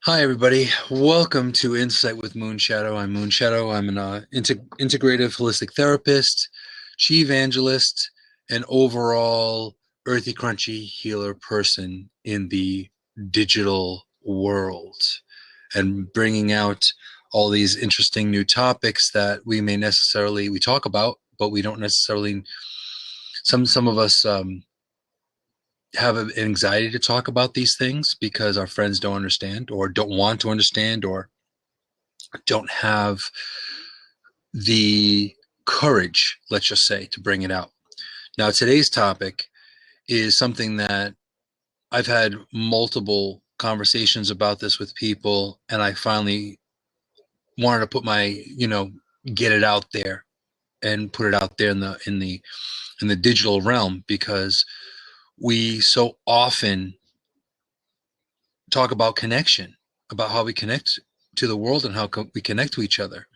Hi, everybody. Welcome to Insight with Moonshadow. I'm Moonshadow. I'm an integrative holistic therapist, chi evangelist, and overall earthy, crunchy healer person in the digital world, and bringing out all these interesting new topics that we talk about, but we don't necessarily. Some of us have an anxiety to talk about these things because our friends don't understand or don't want to understand or don't have the courage, let's just say, to bring it out. Now, today's topic is something that I've had multiple conversations about this with people, and I finally wanted to put get it out there and put it out there in the digital realm because we so often talk about connection, about how we connect to the world and how we connect to each other.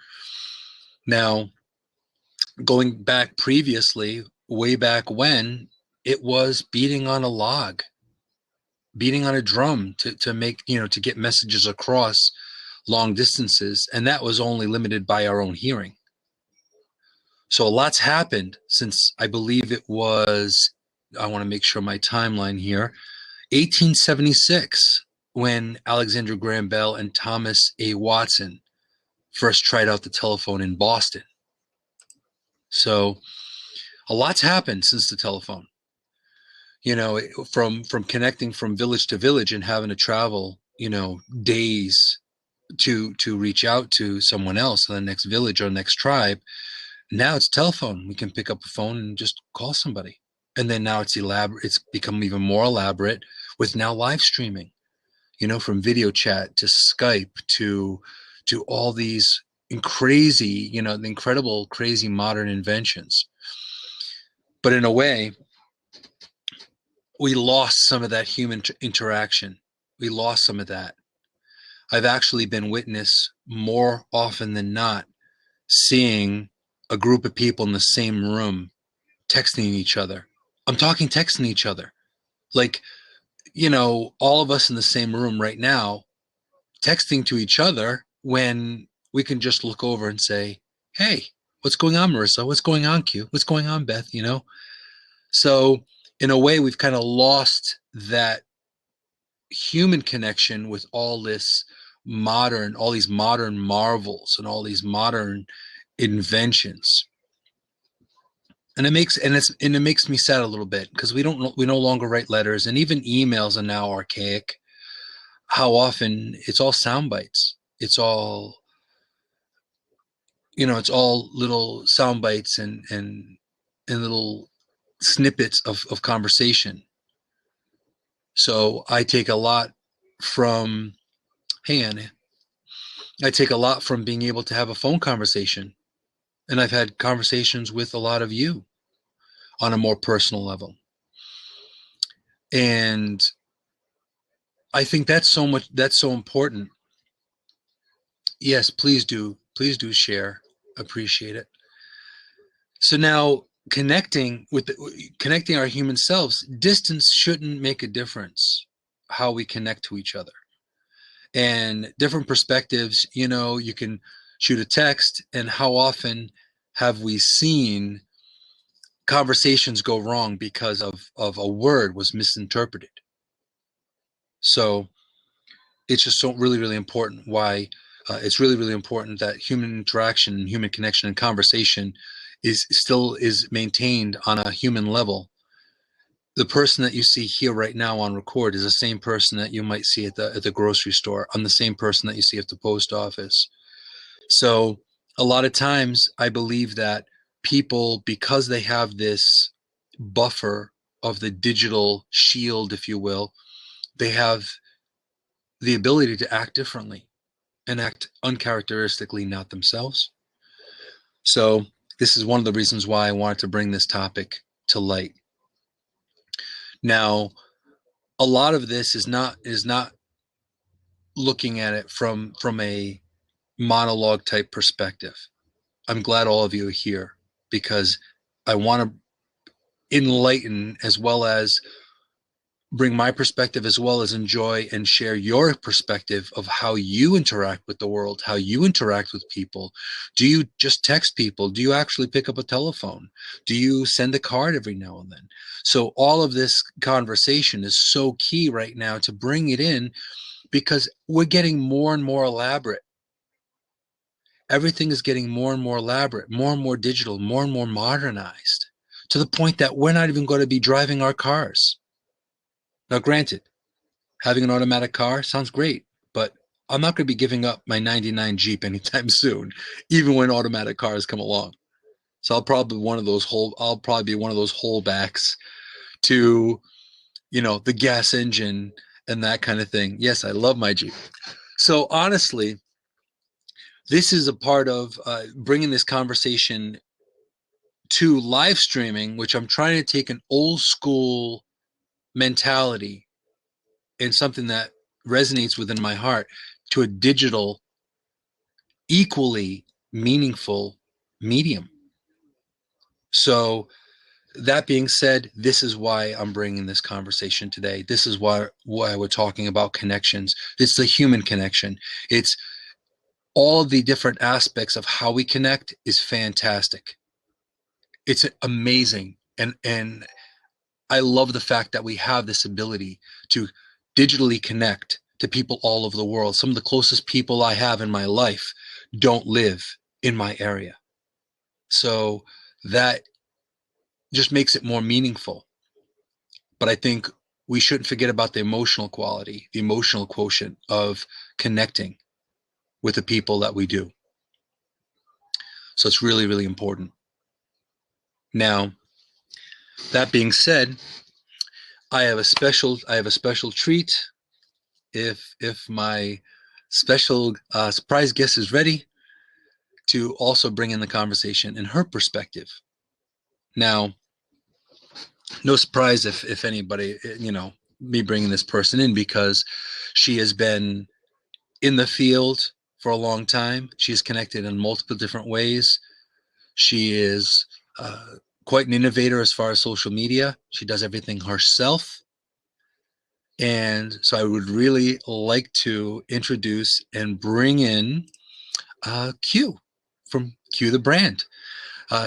Now, going back previously, way back when, it was beating on a log, beating on a drum to make, to get messages across long distances. And that was only limited by our own hearing. So a lot's happened since I believe it was, I want to make sure my timeline here, 1876, when Alexander Graham Bell and Thomas A. Watson first tried out the telephone in Boston. So a lot's happened since the telephone. From connecting from village to village and having to travel, days to reach out to someone else in the next village or next tribe. Now it's telephone. We can pick up a phone and just call somebody. And then now it's elaborate. It's become even more elaborate with now live streaming, from video chat to Skype to all these crazy, the incredible, crazy modern inventions. But in a way, we lost some of that human interaction. We lost some of that. I've actually been witness more often than not seeing a group of people in the same room texting each other. I'm talking texting each other. Like, all of us in the same room right now texting to each other when we can just look over and say, hey, what's going on, Marissa? What's going on, Q? What's going on, Beth? So in a way, we've kind of lost that human connection with all these modern marvels and all these modern inventions. And it makes me sad a little bit because we no longer write letters, and even emails are now archaic. How often it's all sound bites. It's all little sound bites and little snippets of conversation. So I take a lot from, hey, Anna, I take a lot from being able to have a phone conversation. And I've had conversations with a lot of you on a more personal level. And I think that's so important. Yes, please do share. Appreciate it. So now connecting our human selves, distance shouldn't make a difference how we connect to each other. And different perspectives, you can shoot a text, and how often have we seen conversations go wrong because of a word was misinterpreted? So it's just so really, really important why it's really, really important that human interaction and human connection and conversation is maintained on a human level. The person that you see here right now on record is the same person that you might see at the grocery store. I'm the same person that you see at the post office. So a lot of times I believe that people, because they have this buffer of the digital shield, if you will, they have the ability to act differently and act uncharacteristically, not themselves. So this is one of the reasons why I wanted to bring this topic to light. Now, a lot of this is not looking at it from a monologue type perspective. I'm glad all of you are here because I want to enlighten as well as bring my perspective as well as enjoy and share your perspective of how you interact with the world, how you interact with people. Do you just text people? Do you actually pick up a telephone? Do you send a card every now and then? So all of this conversation is so key right now to bring it in, because we're getting more and more elaborate. Everything is getting more and more elaborate, more and more digital, more and more modernized, to the point that we're not even going to be driving our cars. Now, granted, having an automatic car sounds great, but I'm not going to be giving up my 99 Jeep anytime soon, even when automatic cars come along. So I'll probably be one of those holdbacks to, the gas engine and that kind of thing. Yes, I love my Jeep. So honestly, this is a part of bringing this conversation to live streaming, which I'm trying to take an old school mentality and something that resonates within my heart to a digital, equally meaningful medium. So that being said, this is why I'm bringing this conversation today. This is why we're talking about connections. It's the human connection. It's all the different aspects of how we connect is fantastic. It's amazing. And I love the fact that we have this ability to digitally connect to people all over the world. Some of the closest people I have in my life don't live in my area. So that just makes it more meaningful. But I think we shouldn't forget about the emotional quality, the emotional quotient of connecting with the people that we do. So it's really, really important. Now, that being said, I have a special treat. If my special surprise guest is ready to also bring in the conversation and her perspective. Now, no surprise if anybody, me bringing this person in, because she has been in the field for a long time. She's connected in multiple different ways. She is quite an innovator as far as social media. She does everything herself. And so I would really like to introduce and bring in Q from Q the brand.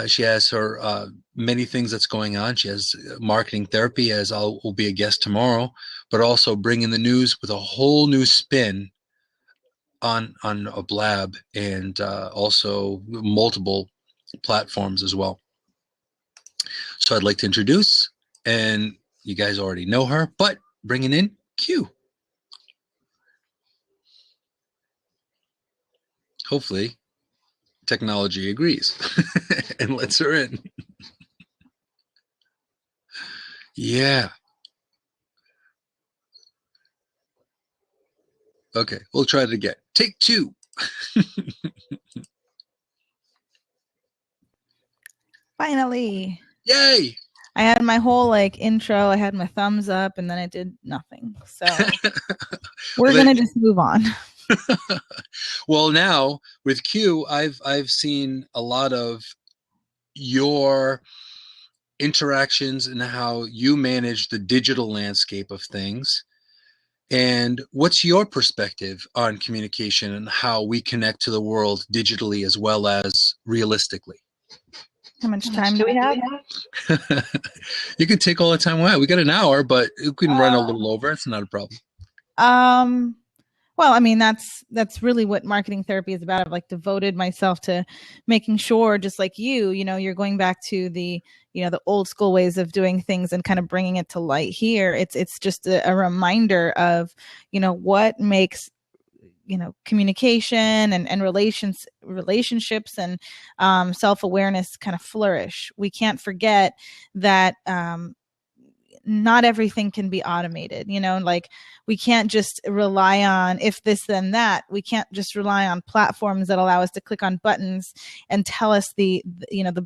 She has her many things that's going on. She has marketing therapy, as will be a guest tomorrow, but also bringing the news with a whole new spin on a blab, and also multiple platforms as well. So I'd like to introduce, and you guys already know her, but bringing in Q. Hopefully, technology agrees and lets her in. Yeah. Okay, we'll try it again. Take two. Finally. Yay! I had my whole intro, I had my thumbs up, and then it did nothing. So we're gonna just move on. Well, now with Q, I've seen a lot of your interactions and how you manage the digital landscape of things. And what's your perspective on communication and how we connect to the world digitally as well as realistically? How much time do we have? You can take all the time we have. We got an hour, but you can run a little over. It's not a problem. Well, I mean, that's really what marketing therapy is about. I've devoted myself to making sure, just like you're going back to the old school ways of doing things and kind of bringing it to light here. It's just a reminder of, what makes, communication and relationships and self-awareness kind of flourish. We can't forget that, not everything can be automated, we can't just rely on if this, then that. We can't just rely on platforms that allow us to click on buttons and tell us the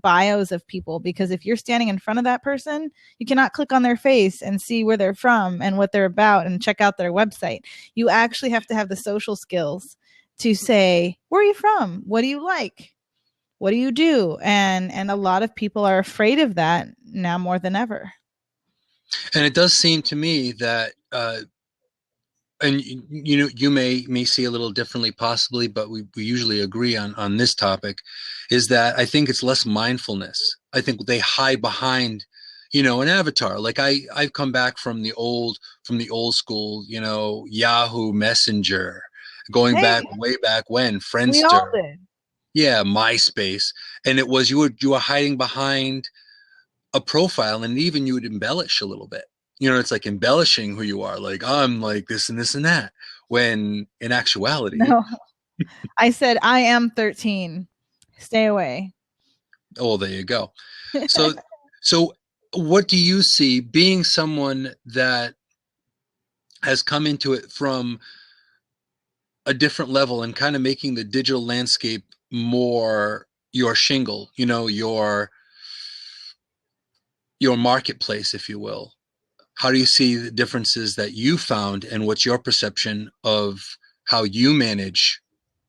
bios of people, because if you're standing in front of that person, you cannot click on their face and see where they're from and what they're about and check out their website. You actually have to have the social skills to say, where are you from? What do you like? What do you do? And a lot of people are afraid of that now more than ever. And it does seem to me that and you know, you may see a little differently possibly, but we usually agree on this topic, is that I think it's less mindfulness. I think they hide behind, you know, an avatar. Like I've come back from the old school, you know, Yahoo Messenger, going back Hey, way back when, we all Friendster, did. yeah, MySpace. And it was you were hiding behind a profile, and even you would embellish a little bit. You know, it's like embellishing who you are, like I'm like this and this and that, when in actuality, No, I said I am 13. Stay away. oh, there you go. So so what do you see being someone that has come into it from a different level and kind of making the digital landscape more your shingle, you know, your marketplace, if you will? How do you see the differences that you found, and what's your perception of how you manage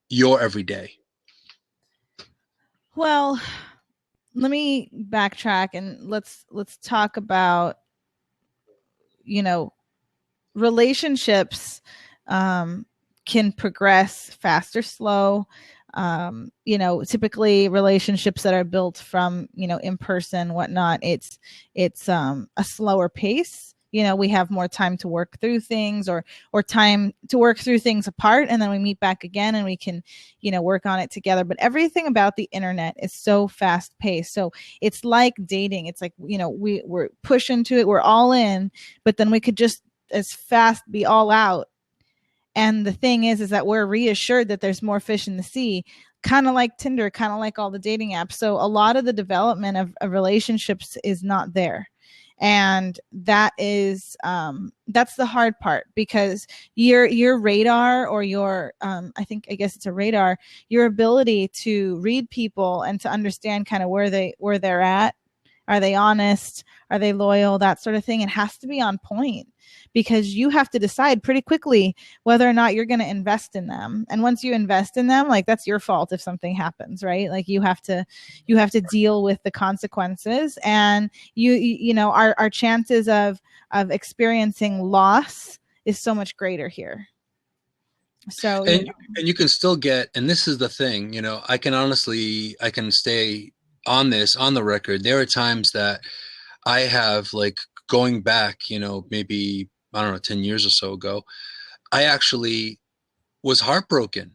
your everyday? Well, let me backtrack and let's talk about, you know, relationships um, can progress fast or slow. You know, typically relationships that are built from, you know, in person, whatnot, it's a slower pace. You know, we have more time to work through things, or time to work through things apart, and then we meet back again and we can, you know, work on it together. But everything about the internet is so fast paced. So it's like dating. It's like, you know, we're push into it, we're all in, but then we could just as fast be all out. And the thing is that we're reassured that there's more fish in the sea, kind of like Tinder, kind of like all the dating apps. So a lot of the development of relationships is not there. And that's the hard part, because your radar, or your I guess it's a radar, your ability to read people and to understand kind of where they're at, are they honest, are they loyal, that sort of thing, it has to be on point, because you have to decide pretty quickly whether or not you're going to invest in them. And once you invest in them, like, that's your fault if something happens, right? Like, you have to deal with the consequences. And you know, our chances of experiencing loss is so much greater here. So, you and know. and you can still get, and this is the thing, you know, I can stay on this on the record. There are times that I have, like, going back, you know, maybe I don't know, 10 years or so ago, I actually was heartbroken.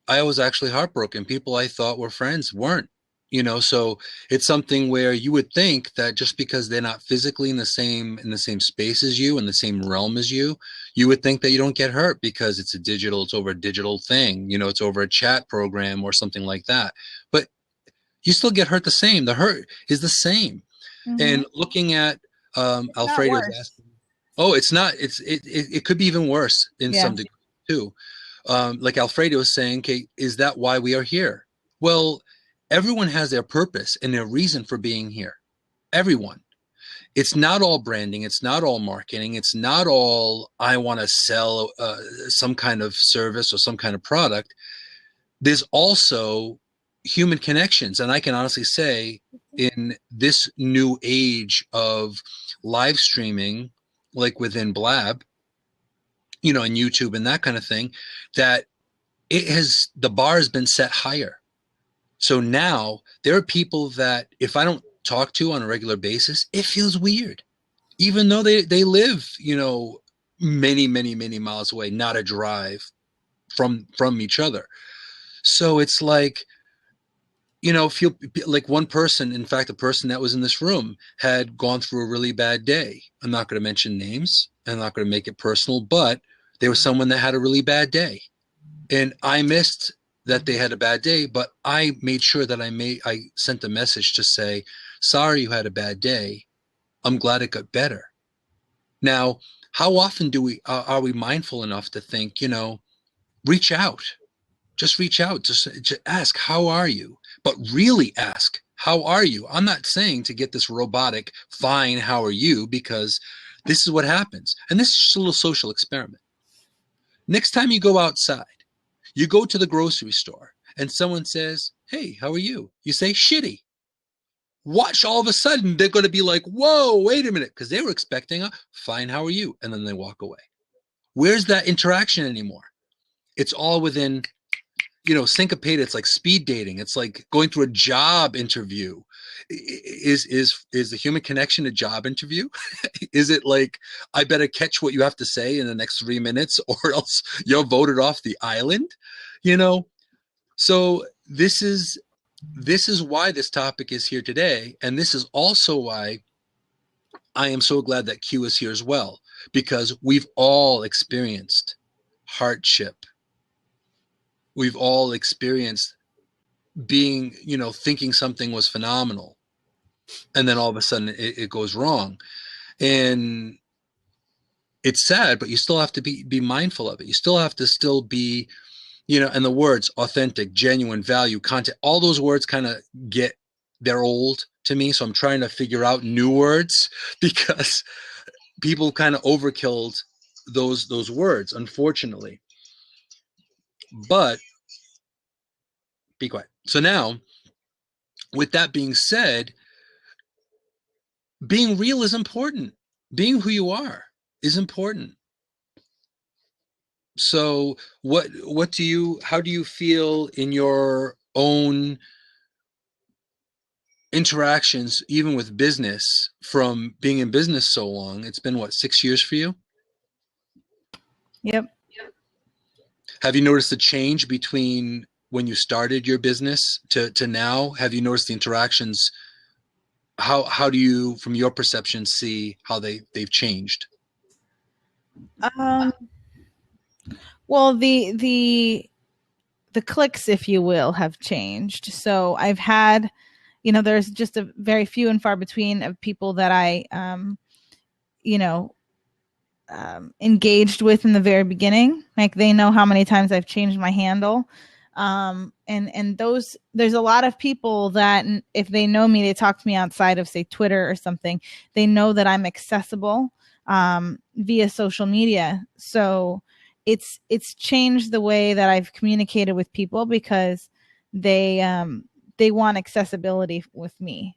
I was actually heartbroken. People I thought were friends weren't, you know. So it's something where you would think that just because they're not physically in the same space as you, in the same realm as you would think that you don't get hurt because it's over a digital thing, you know, it's over a chat program or something like that. But you still get hurt the same. The hurt is the same. Mhm. And looking at It's not Alfredo's worse. asking, oh, it's not. It could be even worse in Yeah. some degree too. Like Alfredo is saying, okay, is that why we are here? Well, everyone has their purpose and their reason for being here. Everyone. It's not all branding. It's not all marketing. It's not all I want to sell some kind of service or some kind of product. There's also human connections. And I can honestly say, in this new age of live streaming, like within Blab, you know, and YouTube and that kind of thing, that the bar has been set higher. So now there are people that if I don't talk to on a regular basis, it feels weird, even though they live, you know, many miles away, not a drive from each other. So it's like, you know, feel like one person, in fact, the person that was in this room had gone through a really bad day. I'm not going to mention names. I'm not going to make it personal, but there was someone that had a really bad day. And I missed that they had a bad day, but I made sure that I sent a message to say, sorry you had a bad day. I'm glad it got better. Now, how often are we mindful enough to think, you know, reach out, just reach out, just ask, how are you? But really ask, how are you? I'm not saying to get this robotic, fine, how are you? Because this is what happens. And this is just a little social experiment. Next time you go outside, you go to the grocery store and someone says, hey, how are you? You say, shitty. Watch, all of a sudden they're going to be like, whoa, wait a minute, because they were expecting a fine, how are you? And then they walk away. Where's that interaction anymore? It's all within, syncopated. It's like speed dating. It's like going through a job interview. Is the human connection a job interview? Is it like, I better catch what you have to say in the next 3 minutes, or else you're voted off the island? You know, so this is why this topic is here today, and this is also why I am so glad that Q is here as well, because we've all experienced hardship. We've all experienced being, thinking something was phenomenal, and then all of a sudden it goes wrong. And it's sad, but you still have to be mindful of it. You still have to be, and the words authentic, genuine, value, content, all those words kind of they're old to me. So I'm trying to figure out new words because people kind of overkilled those words, unfortunately. But be quiet. So now, with that being said, being real is important. Being who you are is important. So how do you feel in your own interactions, even with business, from being in business so long? It's been what, 6 years for you? Yep. Have you noticed the change between when you started your business to now? Have you noticed the interactions? How do you, from your perception, see how they've changed? Um, well, the clicks, if you will, have changed. So I've had, there's just a very few and far between of people that I, engaged with in the very beginning. Like, they know how many times I've changed my handle. And there's a lot of people that if they know me, they talk to me outside of, say, Twitter or something. They know that I'm accessible via social media. So it's changed the way that I've communicated with people, because they want accessibility with me.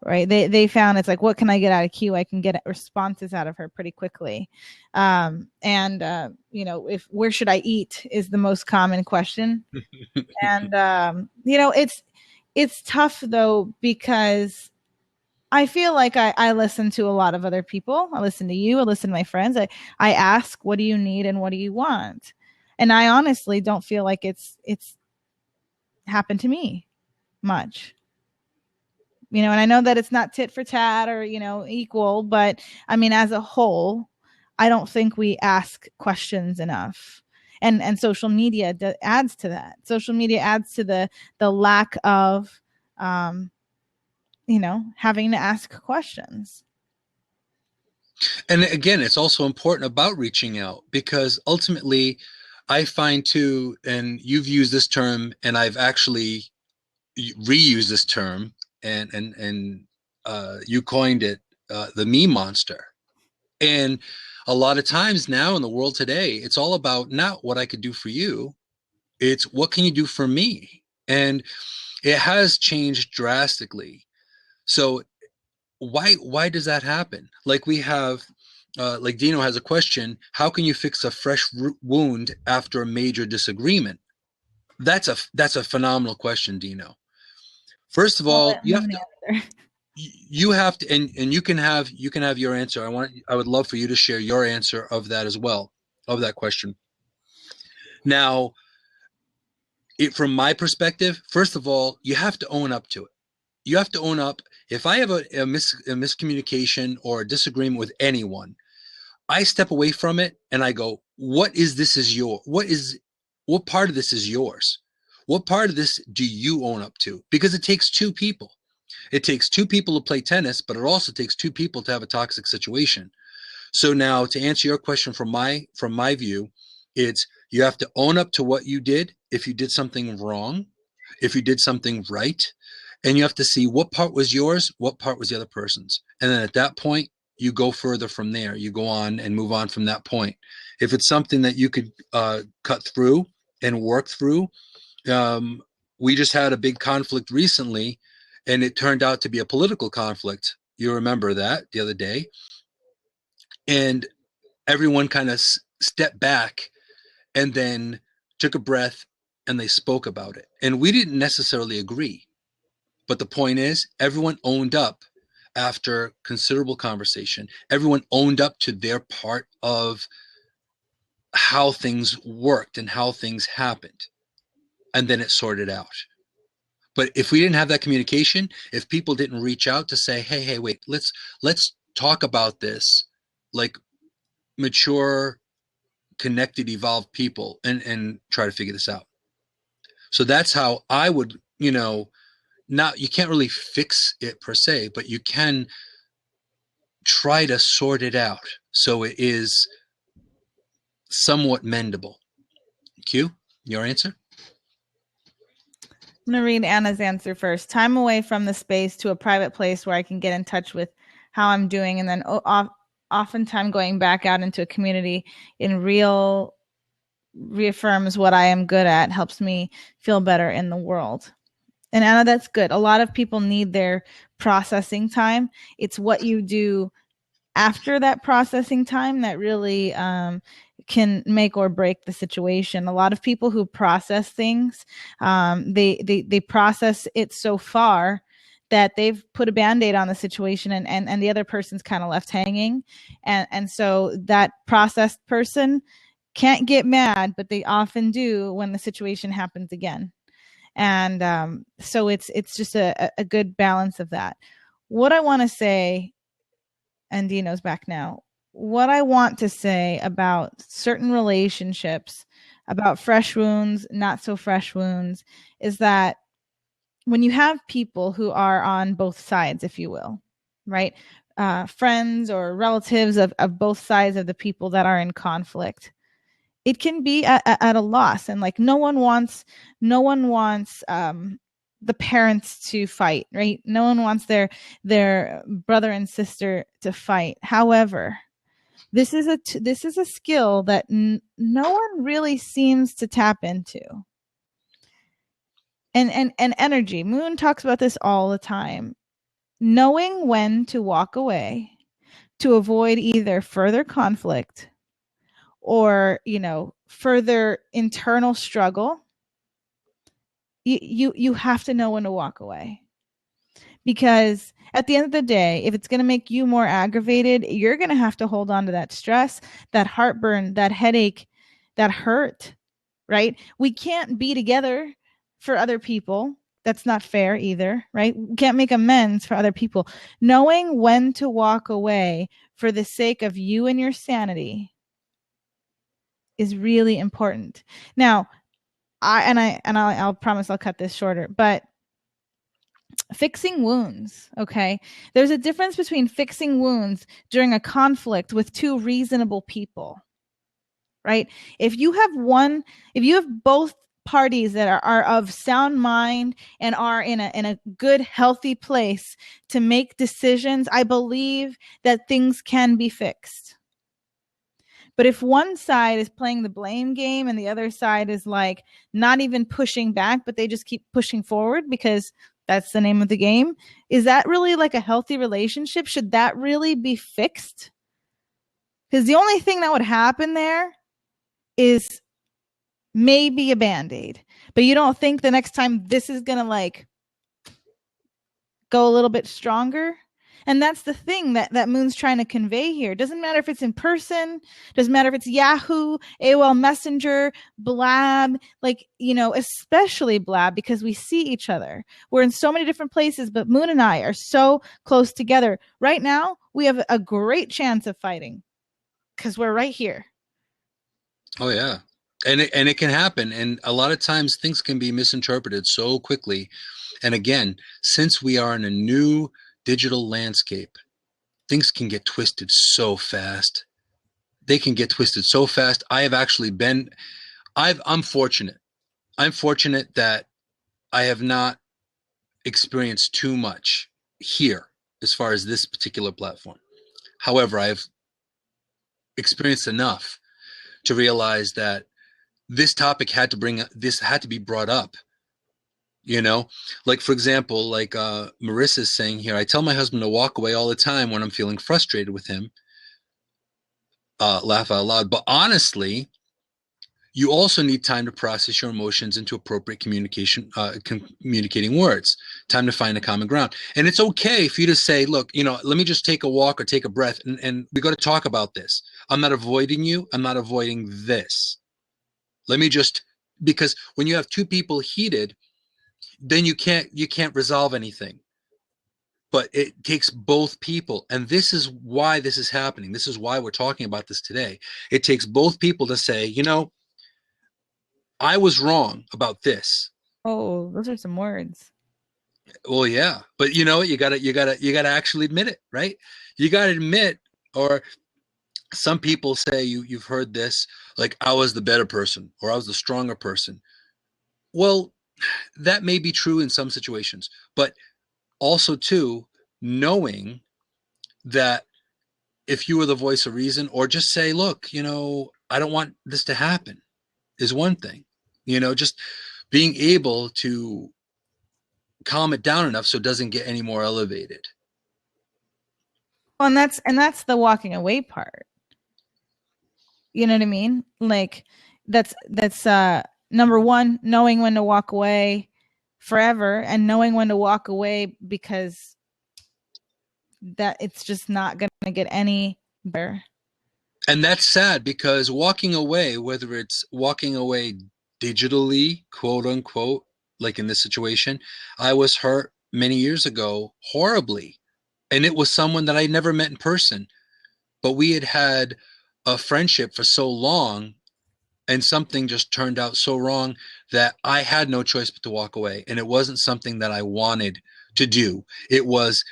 Right. They found it's like, what can I get out of Q? I can get responses out of her pretty quickly. Where should I eat is the most common question. And, it's tough though, because I feel like I listen to a lot of other people. I listen to you. I listen to my friends. I ask, what do you need and what do you want? And I honestly don't feel like it's happened to me much. And I know that it's not tit for tat or, equal, but I mean, as a whole, I don't think we ask questions enough. And social media adds to that. Social media adds to the lack of, having to ask questions. And again, it's also important about reaching out, because ultimately I find too, and you've used this term and I've actually reused this term, and you coined it, the me monster. And a lot of times now in the world today, it's all about not what I could do for you. It's what can you do for me? And it has changed drastically. So why does that happen? Like we have, like Dino has a question: how can you fix a fresh wound after a major disagreement? That's a phenomenal question, Dino. First of all, you have to, and you can have your answer. I would love for you to share your answer of that as well, of that question. Now, from my perspective, first of all, you have to own up to it. You have to own up. If I have a miscommunication or a disagreement with anyone, I step away from it and I go, what part of this is yours? What part of this do you own up to? Because it takes two people. It takes two people to play tennis, but it also takes two people to have a toxic situation. So now, to answer your question from my view, it's, you have to own up to what you did. If you did something wrong, if you did something right, and you have to see what part was yours, what part was the other person's. And then at that point, you go further from there. You go on and move on from that point. If it's something that you could cut through and work through, we just had a big conflict recently, and it turned out to be a political conflict. You remember that the other day, and everyone kind of stepped back and then took a breath and they spoke about it. And we didn't necessarily agree. But the point is, everyone owned up after considerable conversation. Everyone owned up to their part of how things worked and how things happened. And then it sorted out. But if we didn't have that communication, if people didn't reach out to say, hey, wait, let's talk about this like mature, connected, evolved people and try to figure this out. So that's how I would, not, you can't really fix it per se, but you can try to sort it out so it is somewhat mendable. Q, your answer? I'm going to read Anna's answer first. Time away from the space to a private place where I can get in touch with how I'm doing, and then oftentimes going back out into a community in real reaffirms what I am good at, helps me feel better in the world. And Anna, that's good. A lot of people need their processing time. It's what you do after that processing time that really can make or break the situation. A lot of people who process things, they process it so far that they've put a Band-Aid on the situation, and the other person's kind of left hanging. And so that processed person can't get mad, but they often do when the situation happens again. And so it's just a good balance of that. What I want to say, and Dino's back now, what I want to say about certain relationships, about fresh wounds, not so fresh wounds, is that when you have people who are on both sides, if you will, right? Friends or relatives of both sides of the people that are in conflict, it can be at a loss. And like no one wants the parents to fight, right? No one wants their brother and sister to fight. However, this is a skill that no one really seems to tap into. And energy. Moon talks about this all the time. Knowing when to walk away to avoid either further conflict or, further internal struggle. You have to know when to walk away, because at the end of the day, if it's going to make you more aggravated, you're going to have to hold on to that stress, that heartburn, that headache, that hurt, right? We can't be together for other people. That's not fair either, right? We can't make amends for other people. Knowing when to walk away for the sake of you and your sanity is really important. Now, I'll promise I'll cut this shorter, but fixing wounds, okay? There's a difference between fixing wounds during a conflict with two reasonable people, right? If you have both parties that are of sound mind and are in a good, healthy place to make decisions, I believe that things can be fixed. But if one side is playing the blame game and the other side is like not even pushing back, but they just keep pushing forward because that's the name of the game, is that really like a healthy relationship? Should that really be fixed? Because the only thing that would happen there is maybe a Band-Aid. But you don't think the next time this is going to like go a little bit stronger? And that's the thing that Moon's trying to convey here. It doesn't matter if it's in person, doesn't matter if it's Yahoo, AOL Messenger, Blab, especially Blab, because we see each other. We're in so many different places, but Moon and I are so close together. Right now, we have a great chance of fighting because we're right here. Oh, yeah. And it can happen. And a lot of times things can be misinterpreted so quickly. And again, since we are in a new digital landscape, things can get twisted so fast. They can get twisted so fast. I'm fortunate. I'm fortunate that I have not experienced too much here as far as this particular platform. However, I've experienced enough to realize that this topic had to be brought up You know, like for example, like Marissa's saying here, I tell my husband to walk away all the time when I'm feeling frustrated with him, laugh out loud. But honestly, you also need time to process your emotions into appropriate communicating words, time to find a common ground. And it's okay for you to say, look, let me just take a walk or take a breath, and we got to talk about this. I'm not avoiding you. I'm not avoiding this. Let me just, because when you have two people heated, then you can't resolve anything. But it takes both people, and this is why this is happening. This is why we're talking about this today. It takes both people to say, I was wrong about this. Oh, those are some words. Well, yeah, but you know what? You gotta actually admit it, right? You gotta admit, or some people say you've heard this, like I was the better person or I was the stronger person. Well, that may be true in some situations, but also too, knowing that if you were the voice of reason, or just say, look, I don't want this to happen, is one thing. Just being able to calm it down enough so it doesn't get any more elevated. Well, and that's the walking away part. You know what I mean? Like that's number one, knowing when to walk away forever, and knowing when to walk away because that it's just not going to get any better. And that's sad because walking away, whether it's walking away digitally, quote unquote, like in this situation, I was hurt many years ago horribly. And it was someone that I never met in person, but we had had a friendship for so long, and something just turned out so wrong that I had no choice but to walk away. And it wasn't something that I wanted to do. It was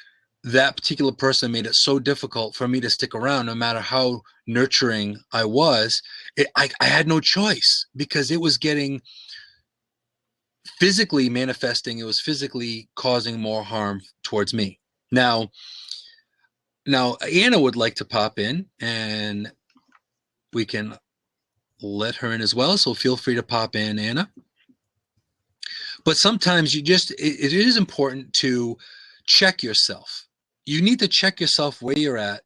that particular person made it so difficult for me to stick around, no matter how nurturing I was. I had no choice because it was getting physically manifesting. It was physically causing more harm towards me. Now, Anna would like to pop in, and we can let her in as well. So feel free to pop in, Anna. But sometimes it is important to check yourself. You need to check yourself where you're at,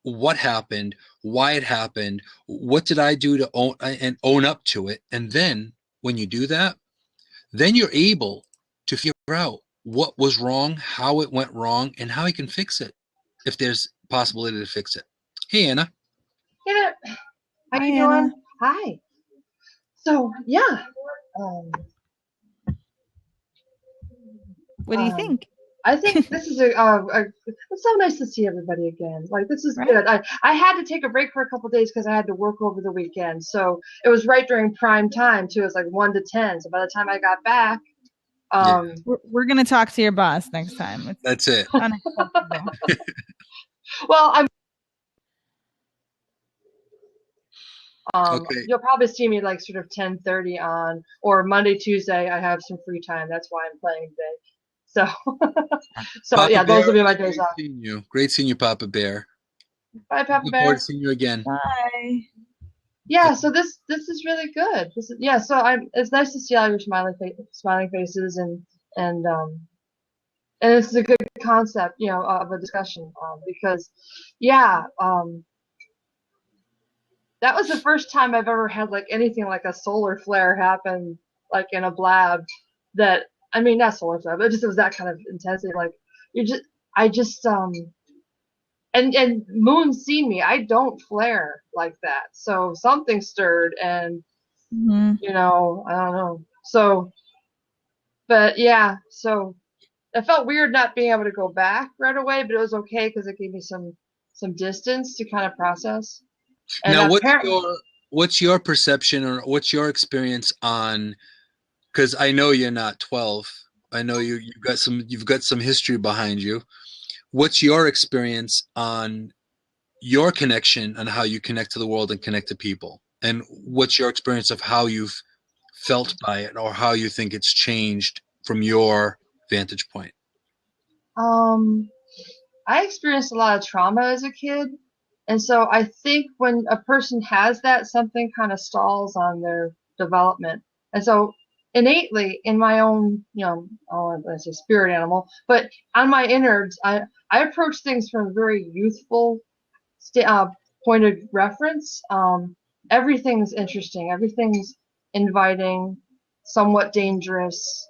what happened, why it happened, what did I do to own up to it. And then when you do that, then you're able to figure out what was wrong, how it went wrong, and how you can fix it if there's possibility to fix it. Hey, Anna. Yeah. How Hi, you Anna. doing? Hi. So yeah. Um, What do you think? I think this is it's so nice to see everybody again. Like this is Right? good. I had to take a break for a couple days because I had to work over the weekend. So it was right during prime time too. It was like 1 to 10. So by the time I got back, Yeah, We're going to talk to your boss next time. It's that's it. unacceptable. well, Okay. you'll probably see me like sort of 10:30 on, or Monday, Tuesday. I have some free time. That's why I'm playing today. So, so Papa yeah, those will Bear, be my days great off. seeing you. Great seeing you, Papa Bear. Bye, Papa Looking forward to Bear. seeing you again. Bye. Yeah, so this is really good. Yeah, so it's nice to see all your smiling faces, and this is a good concept, of a discussion, because yeah, that was the first time I've ever had like anything like a solar flare happen, like in a blab. That I mean, not solar flare, but just it was that kind of intensity. Like you just, I just and Moon's seen me. I don't flare like that. So something stirred, and Mm-hmm. I don't know. So, but yeah, so it felt weird not being able to go back right away, but it was okay because it gave me some distance to kind of process. And Now, apparently, what's your perception, or what's your experience on? Because I know you're not 12. I know you've got some history behind you. What's your experience on your connection and how you connect to the world and connect to people? And what's your experience of how you've felt by it, or how you think it's changed from your vantage point? um, I experienced a lot of trauma as a kid, and so I think when a person has that, something kind of stalls on their development. And so innately in my own, I say spirit animal, but on my innards, I approach things from a very youthful point of reference. Everything's interesting. Everything's inviting, somewhat dangerous.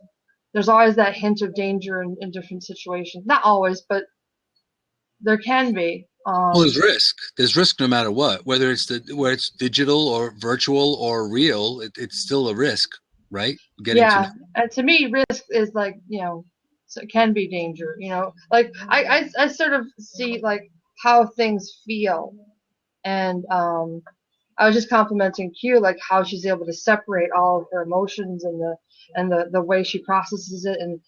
There's always that hint of danger in different situations. Not always, but there can be. Well, there's risk. There's risk no matter what, whether it's digital or virtual or real. It's still a risk, right? Getting to know. Yeah, and to me, risk is like, so it can be danger. Like I sort of see like how things feel, and I was just complimenting Q, like how she's able to separate all of her emotions and the way she processes it, and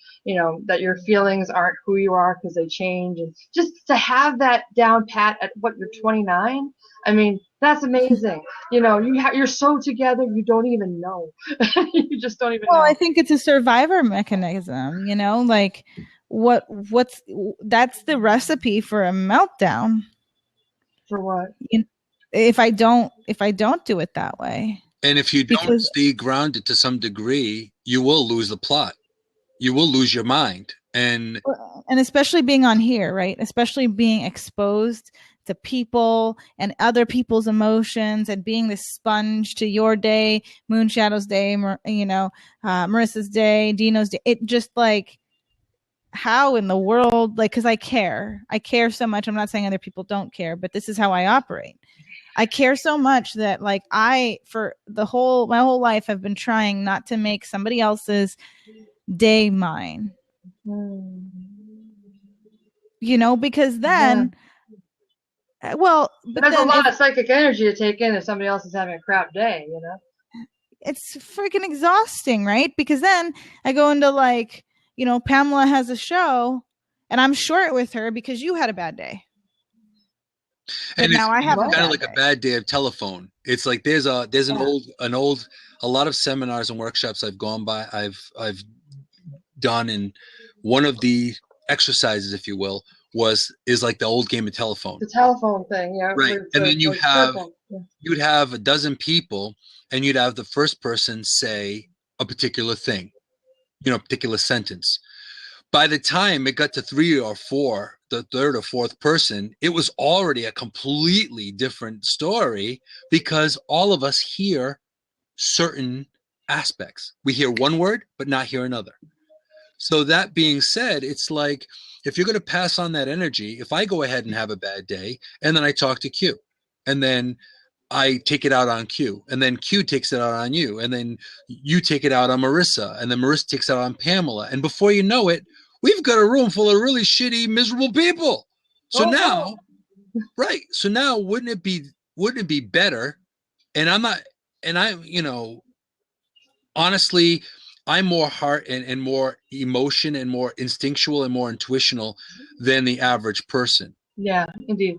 that your feelings aren't who you are because they change, and just to have that down pat at what, you're 29. I mean, that's amazing. You're so together you don't even know. You just don't even know. I think it's a survivor mechanism, like what's that's the recipe for a meltdown. For what? If I don't do it that way. And if you don't stay grounded to some degree, you will lose the plot. You will lose your mind. And especially being on here, right? Especially being exposed to people and other people's emotions, and being this sponge to your day, Moonshadow's day, Marissa's day, Dino's day. It just like, how in the world, like, because I care so much. I'm not saying other people don't care, but this is how I operate. I care so much that like for my whole life, I've been trying not to make somebody else's day mine. Because then, well, but there's a lot of psychic energy to take in if somebody else is having a crap day, It's freaking exhausting, right? Because then I go into like, Pamela has a show and I'm short with her because you had a bad day. But and now I have kind of like a bad day of telephone. It's like there's a lot of seminars and workshops I've gone by, I've done, and one of the exercises, if you will, is like the old game of telephone. The telephone thing, yeah. Right. And then you'd have a dozen people, and you'd have the first person say a particular thing, a particular sentence. By the time it got to 3 or 4, the third or fourth person, it was already a completely different story, because all of us hear certain aspects. We hear one word, but not hear another. So that being said, it's like, if you're going to pass on that energy, if I go ahead and have a bad day, and then I talk to Q, and then I take it out on Q, and then Q takes it out on you, and then you take it out on Marissa, and then Marissa takes it out on Pamela. And before you know it, we've got a room full of really shitty, miserable people. So now, right. So now wouldn't it be better? And honestly, I'm more heart and more emotion and more instinctual and more intuitional than the average person. Yeah, indeed.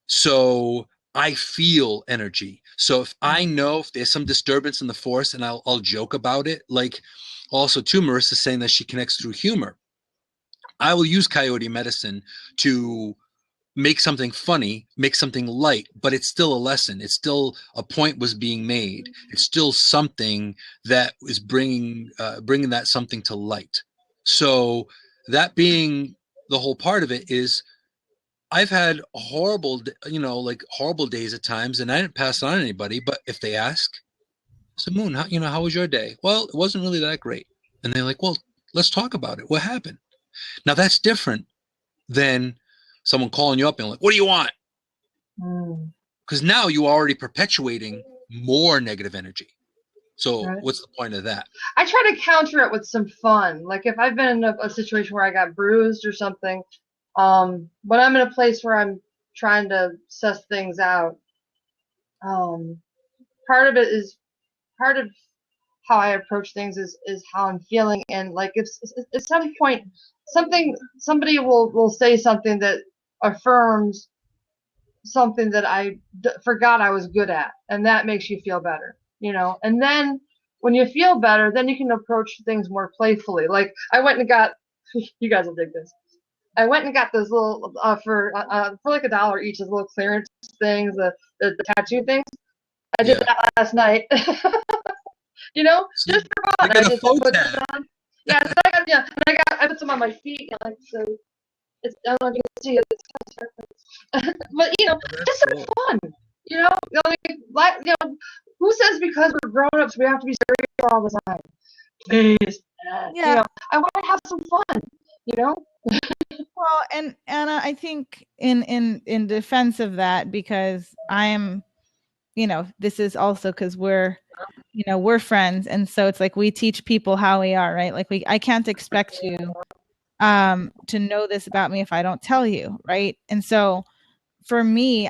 So I feel energy. So if I know if there's some disturbance in the force, and I'll joke about it, like also too, Marissa saying that she connects through humor. I will use coyote medicine to make something funny, make something light, but it's still a lesson. It's still a point was being made. It's still something that is bringing that something to light. So that being the whole part of it is, I've had horrible days at times, and I didn't pass it on to anybody. But if they ask, so Moon, how was your day? Well, it wasn't really that great. And they're like, well, let's talk about it. What happened? Now that's different than someone calling you up and like, what do you want? Because now you're already perpetuating more negative energy. So what's the point of that? I try to counter it with some fun. Like if I've been in a situation where I got bruised or something, when I'm in a place where I'm trying to suss things out, part of how I approach things is how I'm feeling. And like if at some point somebody will say something that affirms something that I forgot I was good at, and that makes you feel better, and then when you feel better, then you can approach things more playfully. Like I went and got, you guys will dig this, I went and got those little for like $1 each, those little clearance things, the tattoo things. I did that last night. you know, See, just for I fun. got a I faux put tag. this on. Yeah, so I put some on my feet, you know, so it's, I don't know if you can see it, but you know, Oh, that's just some cool. fun. Who says because we're grown ups we have to be serious all the time? Please, you Yeah. know, I want to have some fun. You know. Well, and Anna, I think in defense of that, because I'm, this is also because we're friends, and so it's like we teach people how we are, right? Like I can't expect you to know this about me if I don't tell you, right? And so for me,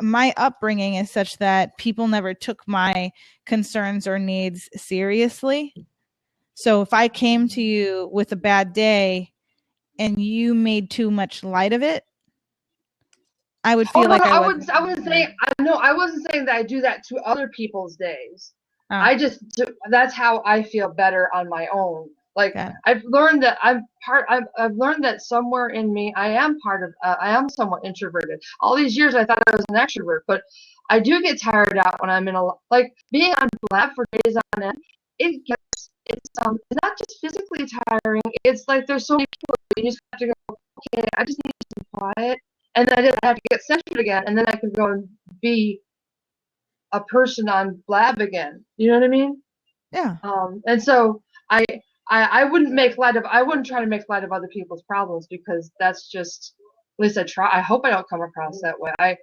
my upbringing is such that people never took my concerns or needs seriously. So if I came to you with a bad day and you made too much light of it, I would Oh feel no, like no, I I wasn't wouldn't. I wasn't saying. I wasn't saying that I do that to other people's days. oh, I just that's how I feel better on my own. Like got it. I've learned that I'm part. I've learned that somewhere in me, I am part of. I am somewhat introverted. All these years, I thought I was an extrovert, but I do get tired out when I'm in a like being on Blab for days on end. It's not just physically tiring. It's like there's so many people. You just have to go. Okay, I just need some quiet, and then I have to get centered again, and then I can go and be a person on Blab again. You know what I mean? Yeah. And so I wouldn't make light of I wouldn't try to make light of other people's problems because that's just at least I try. I hope I don't come across that way.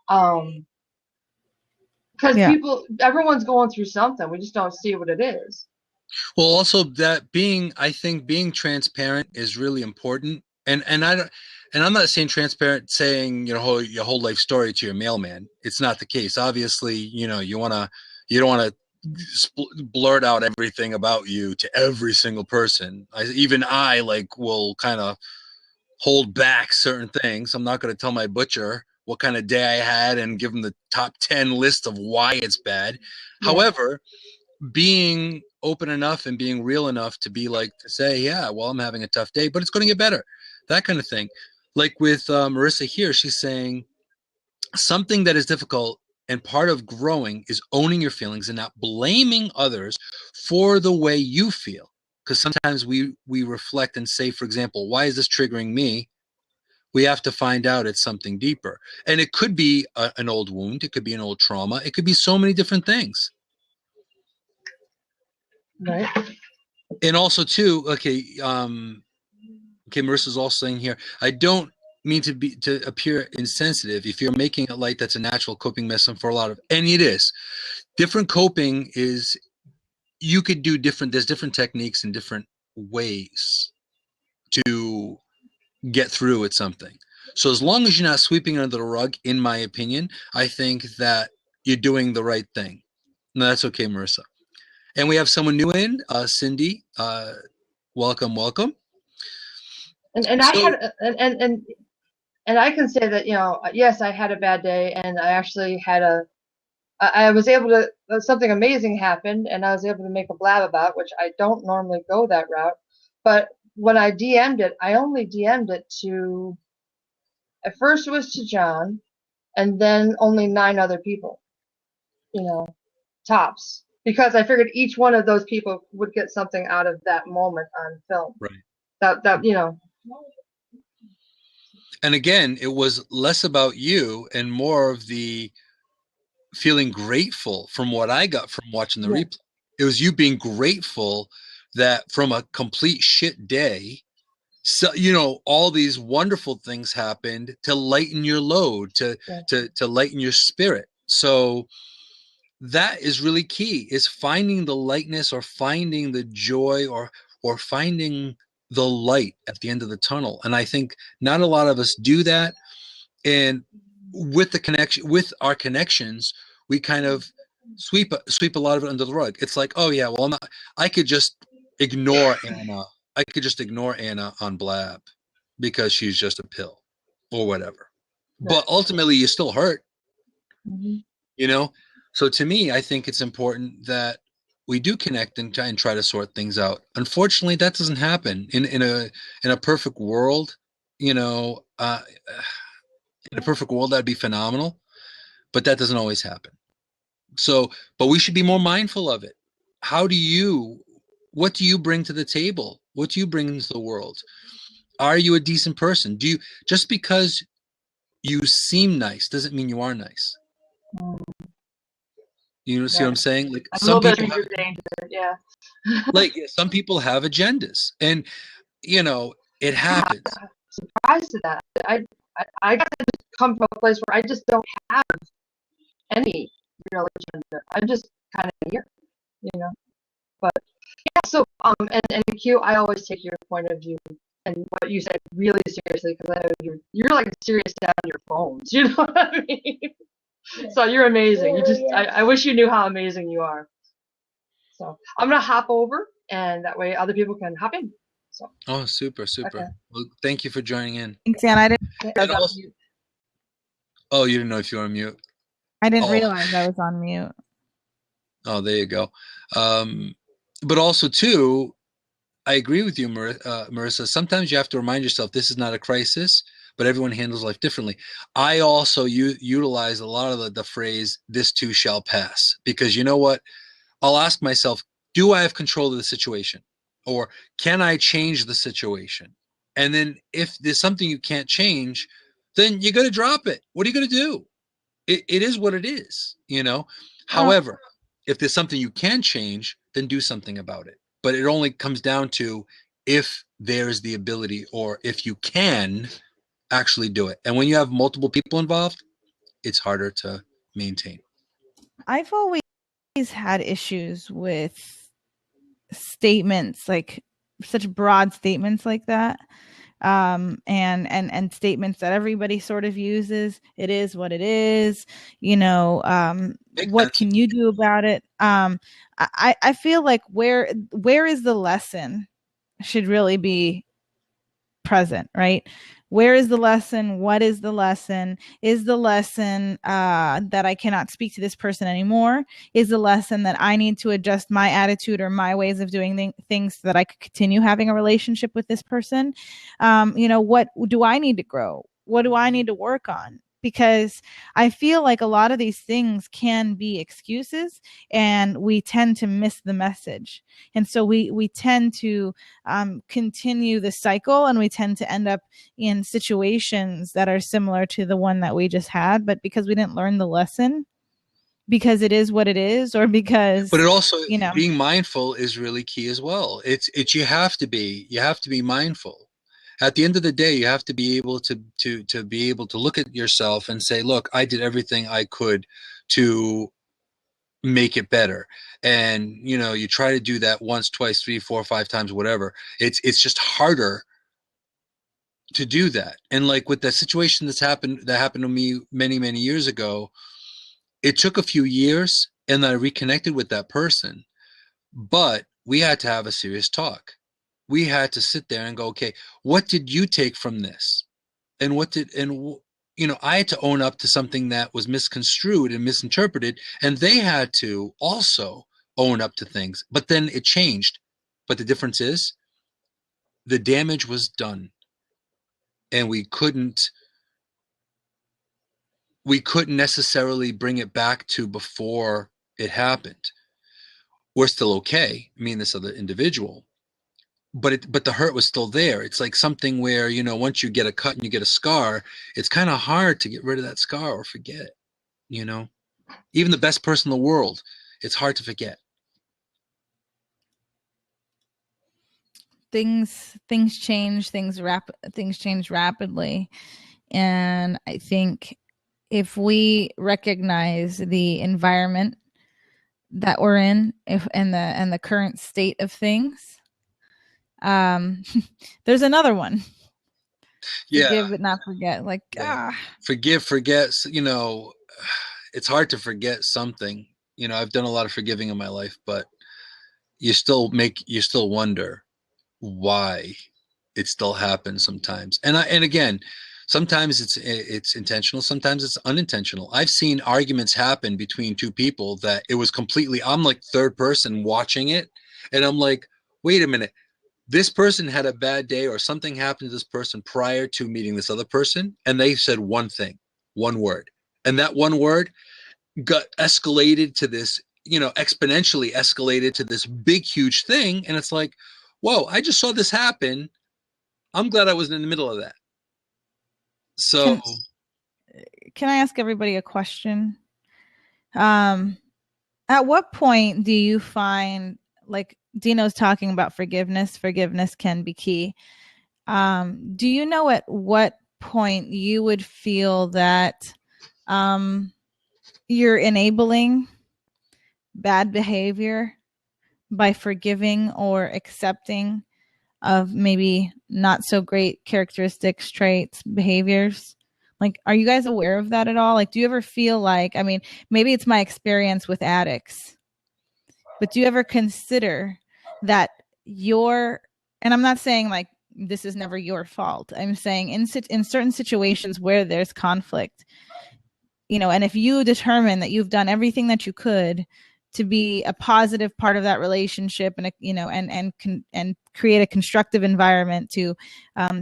Um because Yeah. everyone's going through something. We just don't see what it is. Well, also I think being transparent is really important. And I don't, and I'm not saying transparent, saying your whole life story to your mailman. It's not the case. Obviously, you don't want to blurt out everything about you to every single person. Even I like will kind of hold back certain things. I'm not going to tell my butcher what kind of day I had and give him the top 10 list of why it's bad. Yeah. However, being open enough and being real enough to be like to say, yeah, well, I'm having a tough day, but it's going to get better, that kind of thing. Like with Marissa here, she's saying something that is difficult, and part of growing is owning your feelings and not blaming others for the way you feel. Because sometimes we reflect and say, for example, why is this triggering me? We have to find out it's something deeper, and it could be an old wound, it could be an old trauma, it could be so many different things. Right. And also too, okay, Marissa's also saying here, I don't mean to appear insensitive. If you're making it light, that's a natural coping mechanism for a lot of, and it is. Different coping is, you could do there's different techniques and different ways to get through with something. So as long as you're not sweeping under the rug, in my opinion, I think that you're doing the right thing. No, that's okay, Marissa. And we have someone new in, Cindy. Welcome. And I So, had and I can say that yes, I had a bad day, and I actually I was able to something amazing happened, and I was able to make a blab about, which I don't normally go that route. But when I DM'd it, I only DM'd it to, at first it was to John, and then only 9 other people, tops, because I figured each one of those people would get something out of that moment on film. right. That. And again, it was less about you and more of the feeling grateful from what I got from watching the replay. It was you being grateful that from a complete shit day, so all these wonderful things happened to lighten your load, to lighten your spirit. So that is really key, is finding the lightness or finding the joy or finding the light at the end of the tunnel. And I think not a lot of us do that. And with our connections, we kind of sweep a lot of it under the rug. It's like, oh yeah, well, I could just ignore Anna. I could just ignore Anna on Blab because she's just a pill or whatever. Right. But ultimately, you still hurt. Mm-hmm. So to me, I think it's important that we do connect and try to sort things out. Unfortunately, that doesn't happen in a perfect world. In a perfect world, that'd be phenomenal, but that doesn't always happen. So, but we should be more mindful of it. how do you, what do you bring to the table? What do you bring into the world? Are you a decent person? Do you, just because you seem nice doesn't mean you are nice. Mm, You know, see what right. I'm saying? Like A some little bit of people have, stranger danger. Yeah. like some people have agendas, and you know, it happens. Surprised to that. I got to come from a place where I just don't have any real agenda. I'm just kind of here, you know. But yeah, so and Q, I always take your point of view and what you said really seriously because I know you're like serious down your phones. You know what I mean? So you're amazing. You just I wish you knew how amazing you are. So I'm gonna hop over, and that way other people can hop in. So Oh, super, okay, super. Well, thank you for joining in. Thanks, Anne. okay, I And got also, you. oh, you didn't know if you were on mute. I didn't Oh, realize I was on mute. oh, there you go. Um, but also too, I agree with you, Marissa. Sometimes you have to remind yourself this is not a crisis, but everyone handles life differently. I also utilize a lot of the phrase "this too shall pass" because you know what? I'll ask myself, do I have control of the situation? Or can I change the situation? And then if there's something you can't change, then you got to drop it. What are you going to do? It is what it is, you know? Well, However, if there's something you can change, then do something about it. But it only comes down to if there's the ability or if you can actually do it. And when you have multiple people involved, it's harder to maintain. I've always had issues with statements, like such broad statements like that. And statements that everybody sort of uses. It is what it is. You know, Makes what sense. can you do about it? I feel like where is the lesson should really be present, right? Where is the lesson? What is the lesson? Is the lesson that I cannot speak to this person anymore? Is the lesson that I need to adjust my attitude or my ways of doing things so that I could continue having a relationship with this person? You know, what do I need to grow? What do I need to work on? Because I feel like a lot of these things can be excuses and we tend to miss the message. And so we tend to continue the cycle and we tend to end up in situations that are similar to the one that we just had, but because we didn't learn the lesson, because it is what it is, or But because it also, you know being mindful is really key as well. It's you have to be mindful. At the end of the day, you have to be able to be able to look at yourself and say, look, I did everything I could to make it better. And you know, you try to do that once, twice, three, four, five times, whatever. It's just harder to do that. And like with that situation that happened to me many, many years ago, it took a few years and I reconnected with that person. But we had to have a serious talk. We had to sit there and go, okay, what did you take from this? And what did, and, you know, I had to own up to something that was misconstrued and misinterpreted. And they had to also own up to things. But then it changed. But the difference is the damage was done. And we couldn't necessarily bring it back to before it happened. We're still okay, me and this other individual, but the hurt was still there. It's like something where, you know, once you get a cut and you get a scar, it's kind of hard to get rid of that scar or forget it, you know. Even the best person in the world, it's hard to forget. things change, things change rapidly, and I think if we recognize the environment that we're in, if and the current state of things, um there's another one. Yeah, Forgive but not forget, like yeah. Forgive, forget, you know. It's hard to forget something. You know, I've done a lot of forgiving in my life, but you still wonder why it still happens sometimes. And again, sometimes it's intentional, sometimes it's unintentional. I've seen arguments happen between two people that it was completely, I'm like third person watching it, and I'm like, wait a minute, this person had a bad day or something happened to this person prior to meeting this other person, and they said one thing, one word, and that one word got escalated to this exponentially escalated to this big, huge thing. And it's like, whoa, I just saw this happen. I'm glad I wasn't in the middle of that. So, can I ask everybody a question? At what point do you find, like Dino's talking about forgiveness can be key. Do you know at what point you would feel that you're enabling bad behavior by forgiving or accepting of maybe not so great characteristics, traits, behaviors? Like, are you guys aware of that at all? Like, do you ever feel like, I mean, maybe it's my experience with addicts, but do you ever consider that and I'm not saying like this is never your fault. I'm saying in certain situations where there's conflict, and if you determine that you've done everything that you could to be a positive part of that relationship and and create a constructive environment to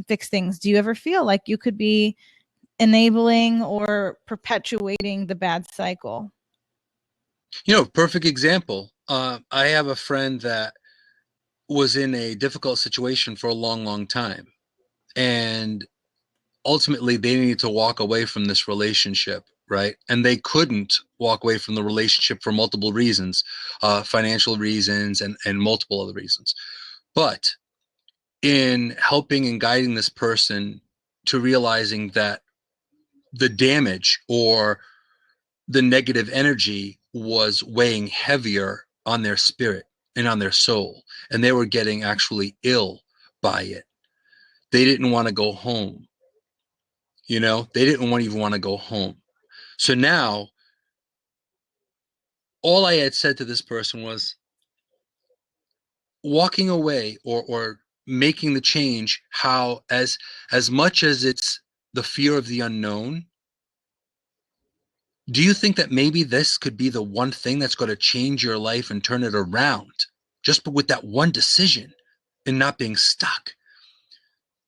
fix things, do you ever feel like you could be enabling or perpetuating the bad cycle? Perfect example. I have a friend that was in a difficult situation for a long, long time. And ultimately, they needed to walk away from this relationship, right? And they couldn't walk away from the relationship for multiple reasons, financial reasons and multiple other reasons. But in helping and guiding this person to realizing that the damage or the negative energy was weighing heavier on their spirit and on their soul, and they were getting actually ill by it. They didn't want to go home. They didn't even want to go home. So now, all I had said to this person was walking away or making the change, how as much as it's the fear of the unknown, do you think that maybe this could be the one thing that's going to change your life and turn it around just with that one decision and not being stuck?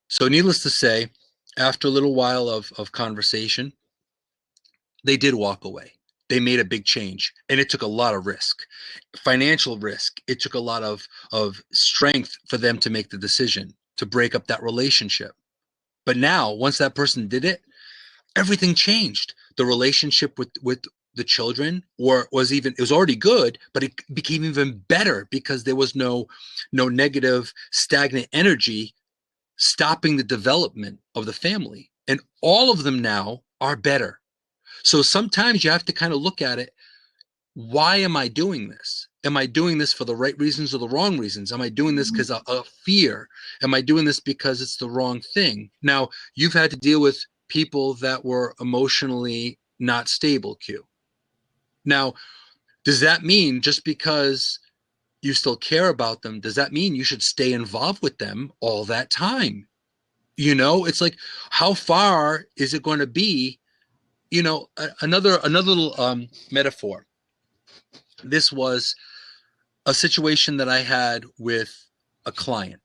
So needless to say, after a little while of conversation, they did walk away. They made a big change, and it took a lot of risk, financial risk. It took a lot of strength for them to make the decision to break up that relationship. But now, once that person did it, everything changed. The relationship with the children it was already good, but it became even better because there was no negative, stagnant energy stopping the development of the family. And all of them now are better. So sometimes you have to kind of look at it. Why am I doing this? Am I doing this for the right reasons or the wrong reasons? Am I doing this because of fear? Am I doing this because it's the wrong thing? Now, you've had to deal with people that were emotionally not stable, Q. Now, does that mean just because you still care about them, does that mean you should stay involved with them all that time? It's like, how far is it going to be? Another little metaphor. This was a situation that I had with a client.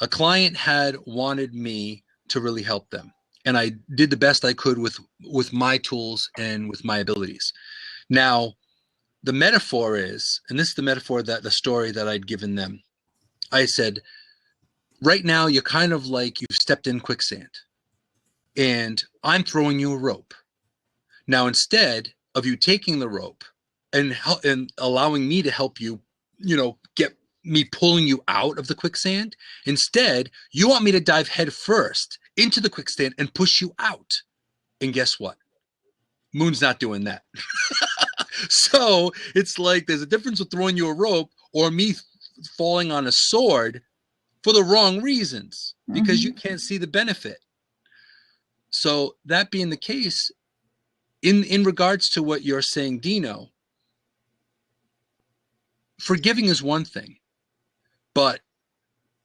A client had wanted me to really help them, and I did the best I could with my tools and with my abilities. Now, the metaphor is, and this is the metaphor, that the story that I'd given them, I said, right now you're kind of like you've stepped in quicksand, and I'm throwing you a rope. Now, instead of you taking the rope and allowing me to help you, get me pulling you out of the quicksand, instead, you want me to dive head first into the quicksand and push you out. And guess what? Moon's not doing that. So it's like there's a difference with throwing you a rope or me falling on a sword for the wrong reasons because you can't see the benefit. So that being the case, in regards to what you're saying, Dino, forgiving is one thing, but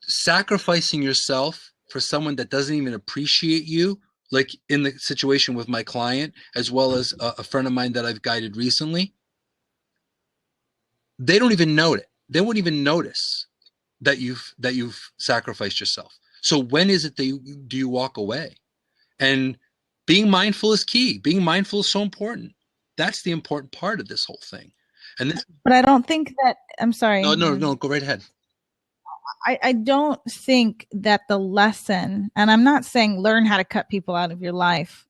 sacrificing yourself for someone that doesn't even appreciate you, like in the situation with my client, as well as a friend of mine that I've guided recently, they don't even know it. They won't even notice that you've sacrificed yourself. So when is it that do you walk away? And being mindful is key. Being mindful is so important. That's the important part of this whole thing. And this, But I don't think that, I'm sorry. no, go right ahead. I don't think that the lesson, and I'm not saying learn how to cut people out of your life,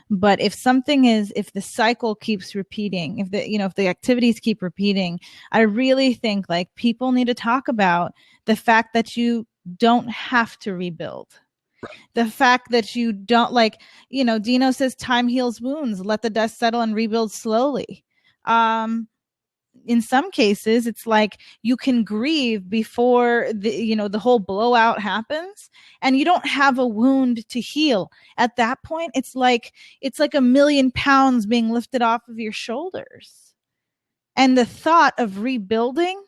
but if the cycle keeps repeating, if the activities keep repeating, I really think like people need to talk about the fact that you don't have to rebuild. Right. The fact that you don't, like, Dino says time heals wounds, let the dust settle and rebuild slowly. In some cases it's like you can grieve before the whole blowout happens, and you don't have a wound to heal at that point. It's like 1,000,000 pounds being lifted off of your shoulders, and the thought of rebuilding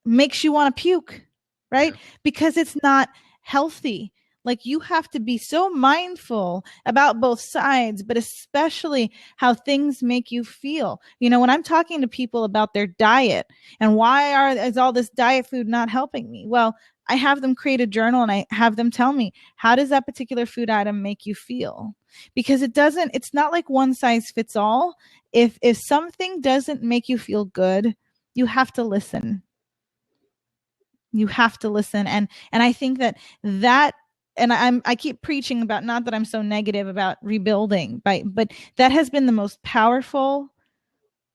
makes you want to puke, right? Yeah. Because it's not healthy. Like, you have to be so mindful about both sides, but especially how things make you feel. When I'm talking to people about their diet and is all this diet food not helping me? Well, I have them create a journal and I have them tell me, how does that particular food item make you feel? Because it's not like one size fits all. If something doesn't make you feel good, you have to listen. You have to listen. And I think that and I keep preaching about, not that I'm so negative about rebuilding, but that has been the most powerful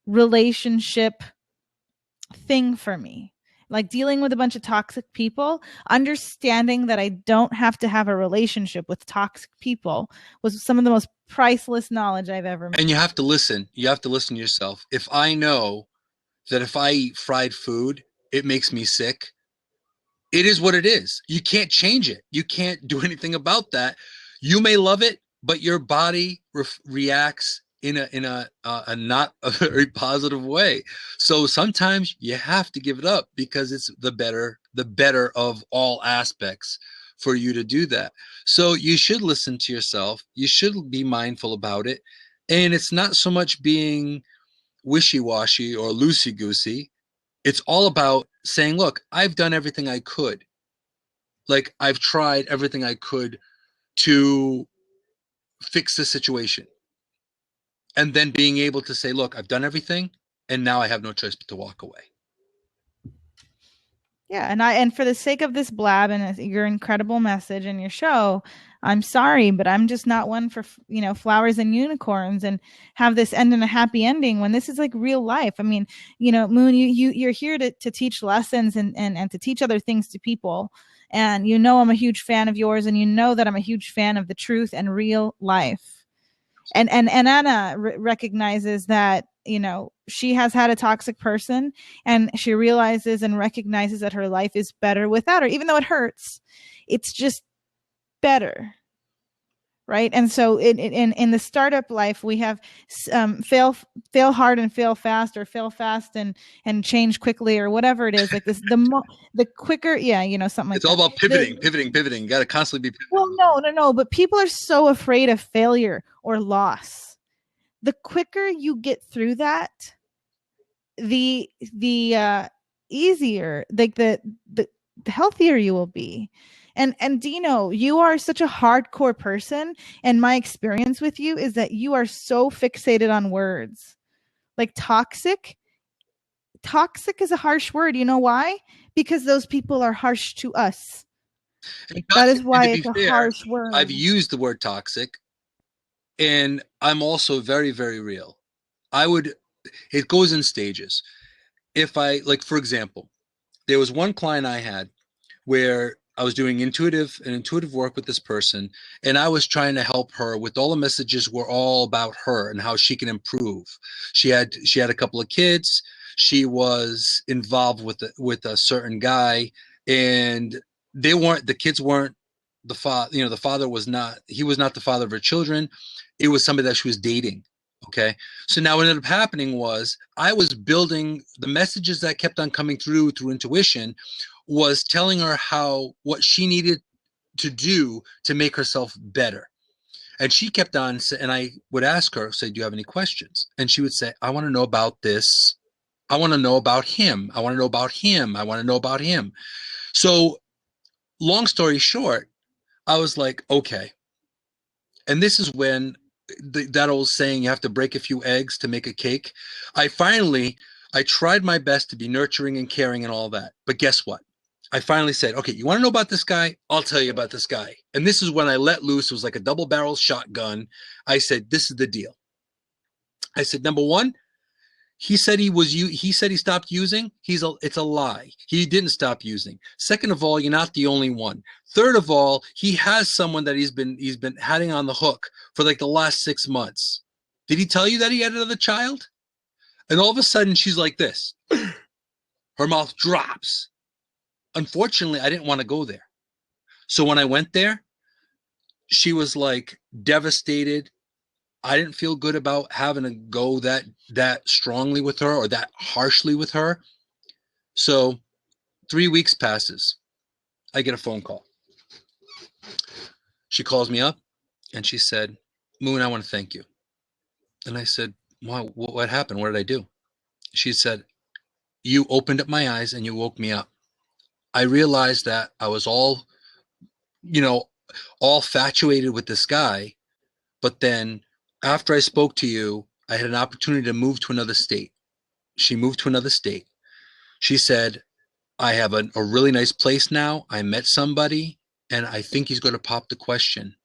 relationship thing for me. Like, dealing with a bunch of toxic people, understanding that I don't have to have a relationship with toxic people was some of the most priceless knowledge I've ever made. And you have to listen. You have to listen to yourself. If I know that if I eat fried food, it makes me sick, it is what it is. You can't change it. You can't do anything about that. You may love it, but your body reacts in a not a very positive way. So sometimes you have to give it up because it's the better of all aspects for you to do that. So you should listen to yourself. You should be mindful about it. And it's not so much being wishy-washy or loosey-goosey. It's all about saying, look, I've done everything I could. Like, I've tried everything I could to fix the situation. And then being able to say, look, I've done everything, and now I have no choice but to walk away. Yeah, and for the sake of this blab and your incredible message and your show, I'm sorry, but I'm just not one for flowers and unicorns and have this end in a happy ending when this is like real life. I mean, Moon, you're here to teach lessons and to teach other things to people. And I'm a huge fan of yours, and that I'm a huge fan of the truth and real life. And Anna recognizes that she has had a toxic person, and she realizes and recognizes that her life is better without her, even though it hurts. It's just better, right? And so in the startup life, we have fail hard and fail fast, or fail fast and change quickly, or whatever it is. Like this, the quicker, something like it's all about pivoting. You got to constantly be pivoting. Well, no, but people are so afraid of failure or loss. The quicker you get through that, the easier, like the healthier you will be. And Dino, you are such a hardcore person, and my experience with you is that you are so fixated on words. Like, toxic is a harsh word. You know why? Because those people are harsh to us. That is why it's a harsh word. I've used the word toxic, and I'm also very, very real. It goes in stages. If I, like, for example, there was one client I had where I was doing intuitive work with this person, and I was trying to help her with all the messages were all about her and how she can improve. She had a couple of kids. She was involved with a certain guy, and the kids weren't the father. The father was not. He was not the father of her children. It was somebody that she was dating. Okay. So now what ended up happening was I was building the messages that kept on coming through intuition, was telling her what she needed to do to make herself better. And she kept on, and I would ask her, say, do you have any questions? And she would say, I want to know about this. I want to know about him. I want to know about him. I want to know about him. So long story short, I was like, okay. And this is when that old saying, you have to break a few eggs to make a cake. I tried my best to be nurturing and caring and all that. But guess what? I finally said, okay, you want to know about this guy? I'll tell you about this guy. And this is when I let loose. It was like a double barrel shotgun. I said, this is the deal. I said, number one, he said he stopped using. It's a lie. He didn't stop using. Second of all, you're not the only one. Third of all, he has someone that he's been having on the hook for like the last 6 months. Did he tell you that he had another child? And all of a sudden she's like this. Her mouth drops. Unfortunately, I didn't want to go there. So when I went there, she was like devastated. I didn't feel good about having to go that strongly with her or that harshly with her. So 3 weeks passes. I get a phone call. She calls me up and she said, Moon, I want to thank you. And I said, wow, what happened? What did I do? She said, you opened up my eyes and you woke me up. I realized that I was all infatuated with this guy. But then after I spoke to you, I had an opportunity to move to another state. She moved to another state. She said, I have a really nice place now. I met somebody and I think he's going to pop the question.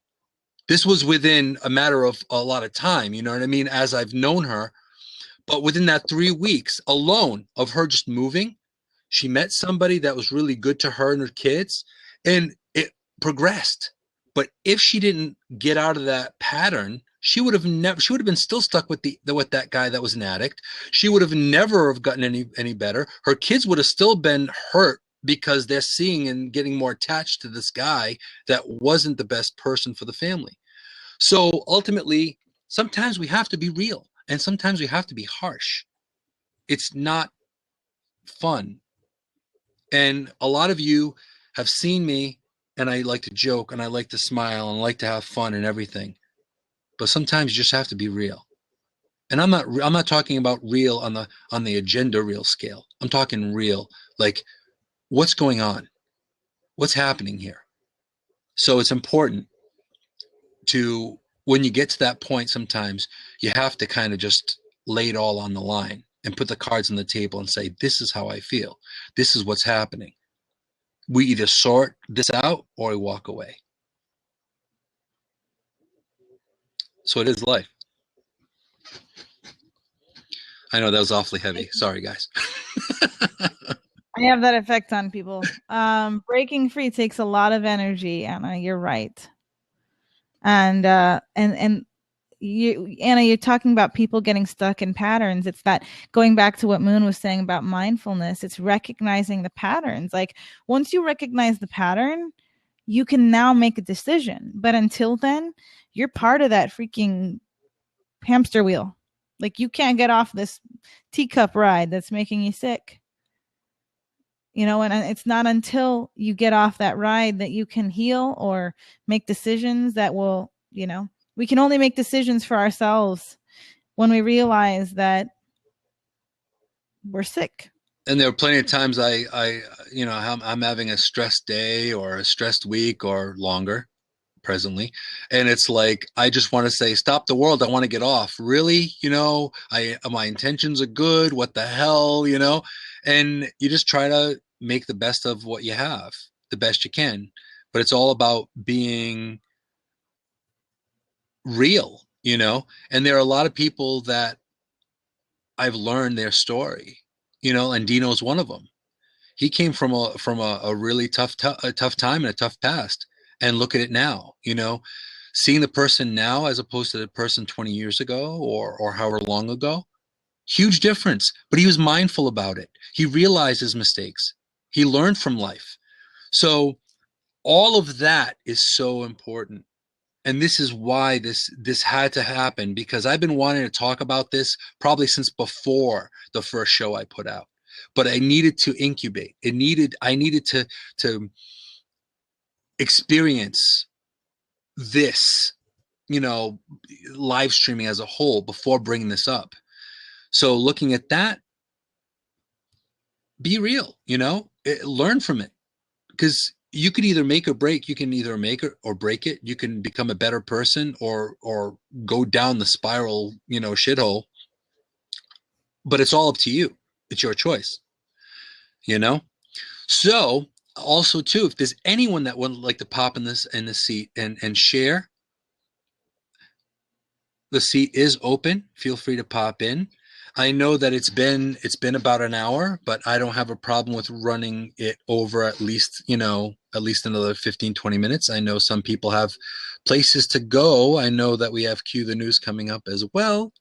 This was within a matter of a lot of time, you know what I mean, as I've known her. But within that 3 weeks alone of her just moving, she met somebody that was really good to her and her kids, and it progressed. But if she didn't get out of that pattern, she would have been still stuck with with that guy that was an addict. She would have never have gotten any better. Her kids would have still been hurt because they're seeing and getting more attached to this guy that wasn't the best person for the family. So ultimately, sometimes we have to be real and sometimes we have to be harsh. It's not fun. And a lot of you have seen me, and I like to joke and I like to smile and I like to have fun and everything. But sometimes you just have to be real. And I'm not talking about real on the agenda real scale. I'm talking real, like what's going on? What's happening here? So it's important to, when you get to that point, sometimes you have to kind of just lay it all on the line and put the cards on the table and say, this is how I feel. This is what's happening. We either sort this out or we walk away. So it is life. I know that was awfully heavy. Sorry, guys. I have that effect on people. Breaking free takes a lot of energy, Anna. You're right. And you, Anna, you're talking about people getting stuck in patterns. It's that, going back to what Moon was saying about mindfulness, it's recognizing the patterns. Like once you recognize the pattern, you can now make a decision. But until then, you're part of that freaking hamster wheel. Like you can't get off this teacup ride that's making you sick. You know, and it's not until you get off that ride that you can heal or make decisions that will, you know, we can only make decisions for ourselves when we realize that we're sick. And there are plenty of times I'm having a stressed day or a stressed week or longer presently. And it's like, I just want to say, stop the world. I want to get off. Really? My intentions are good. What the hell, and you just try to make the best of what you have, the best you can. But it's all about being real, and there are a lot of people that I've learned their story, and Dino's one of them. He came from a really tough time and a tough past, and look at it now, seeing the person now as opposed to the person 20 years ago or however long ago, huge difference. But he was mindful about it. He realized his mistakes. He learned from life. So all of that is so important. And this is why this had to happen, because I've been wanting to talk about this probably since before the first show I put out. But I needed to incubate. I needed to experience this, live streaming as a whole before bringing this up. So looking at that, be real, learn from it, because you could either make or break. You can either make it or break it. You can become a better person or go down the spiral, shithole. But it's all up to you. It's your choice, you know? So also too, if there's anyone that would like to pop in the seat and share, the seat is open. Feel free to pop in. I know that it's been about an hour, but I don't have a problem with running it over at least another 15, 20 minutes. I know some people have places to go. I know that we have Cue the News coming up as well.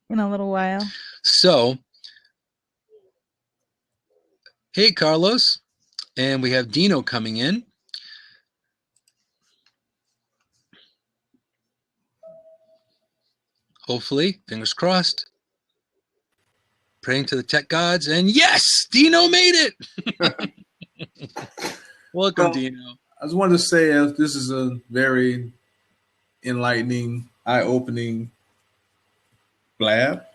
In a little while. So, hey, Carlos. And we have Dino coming in. Hopefully, fingers crossed. Praying to the tech gods, and yes, Dino made it. Welcome, Dino. I just wanted to say this is a very enlightening, eye-opening blab,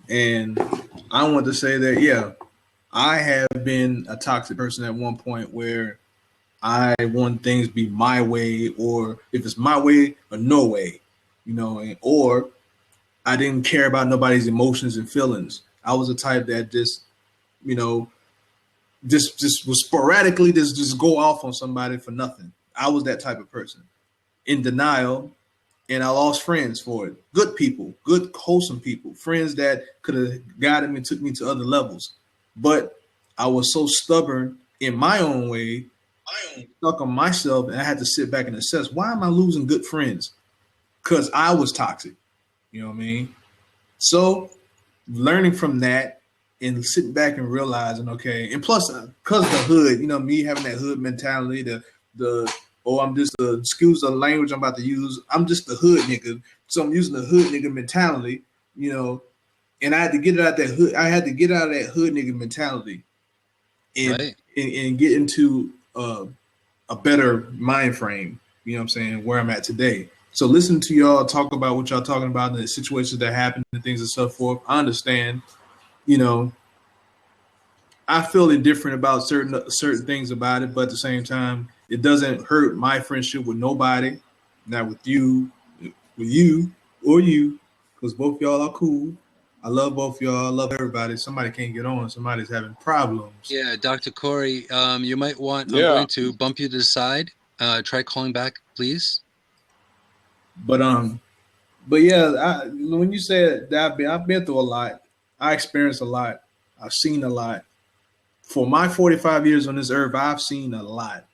and I want to say that I have been a toxic person at one point where I want things to be my way, or if it's my way or no way, or I didn't care about nobody's emotions and feelings. I was the type that just was sporadically just go off on somebody for nothing. I was that type of person, in denial, and I lost friends for it. Good people, good wholesome people, friends that could have guided me, took me to other levels. But I was so stubborn in my own way, stuck on myself, and I had to sit back and assess, why am I losing good friends? Because I was toxic. You know what I mean? So learning from that and sitting back and realizing, okay, and plus, because the hood, me having that hood mentality, I'm just excuse the language I'm about to use, I'm just the hood nigga. So I'm using the hood nigga mentality, and I had to get it out that hood. I had to get out of that hood nigga mentality and Right. and get into a better mind frame, you know what I'm saying, where I'm at today. So listening to y'all talk about what y'all talking about, the situations that happen and things and so forth, I understand, I feel indifferent about certain things about it, but at the same time, it doesn't hurt my friendship with nobody, not with you, or you, because both y'all are cool. I love both y'all. I love everybody. Somebody can't get on. Somebody's having problems. Yeah, Dr. Corey, you might want. I'm Yeah. going to bump you to the side. Try calling back, please. But yeah, when you said that, I've been through a lot. I experienced a lot. I've seen a lot. For my 45 years on this earth, I've seen a lot.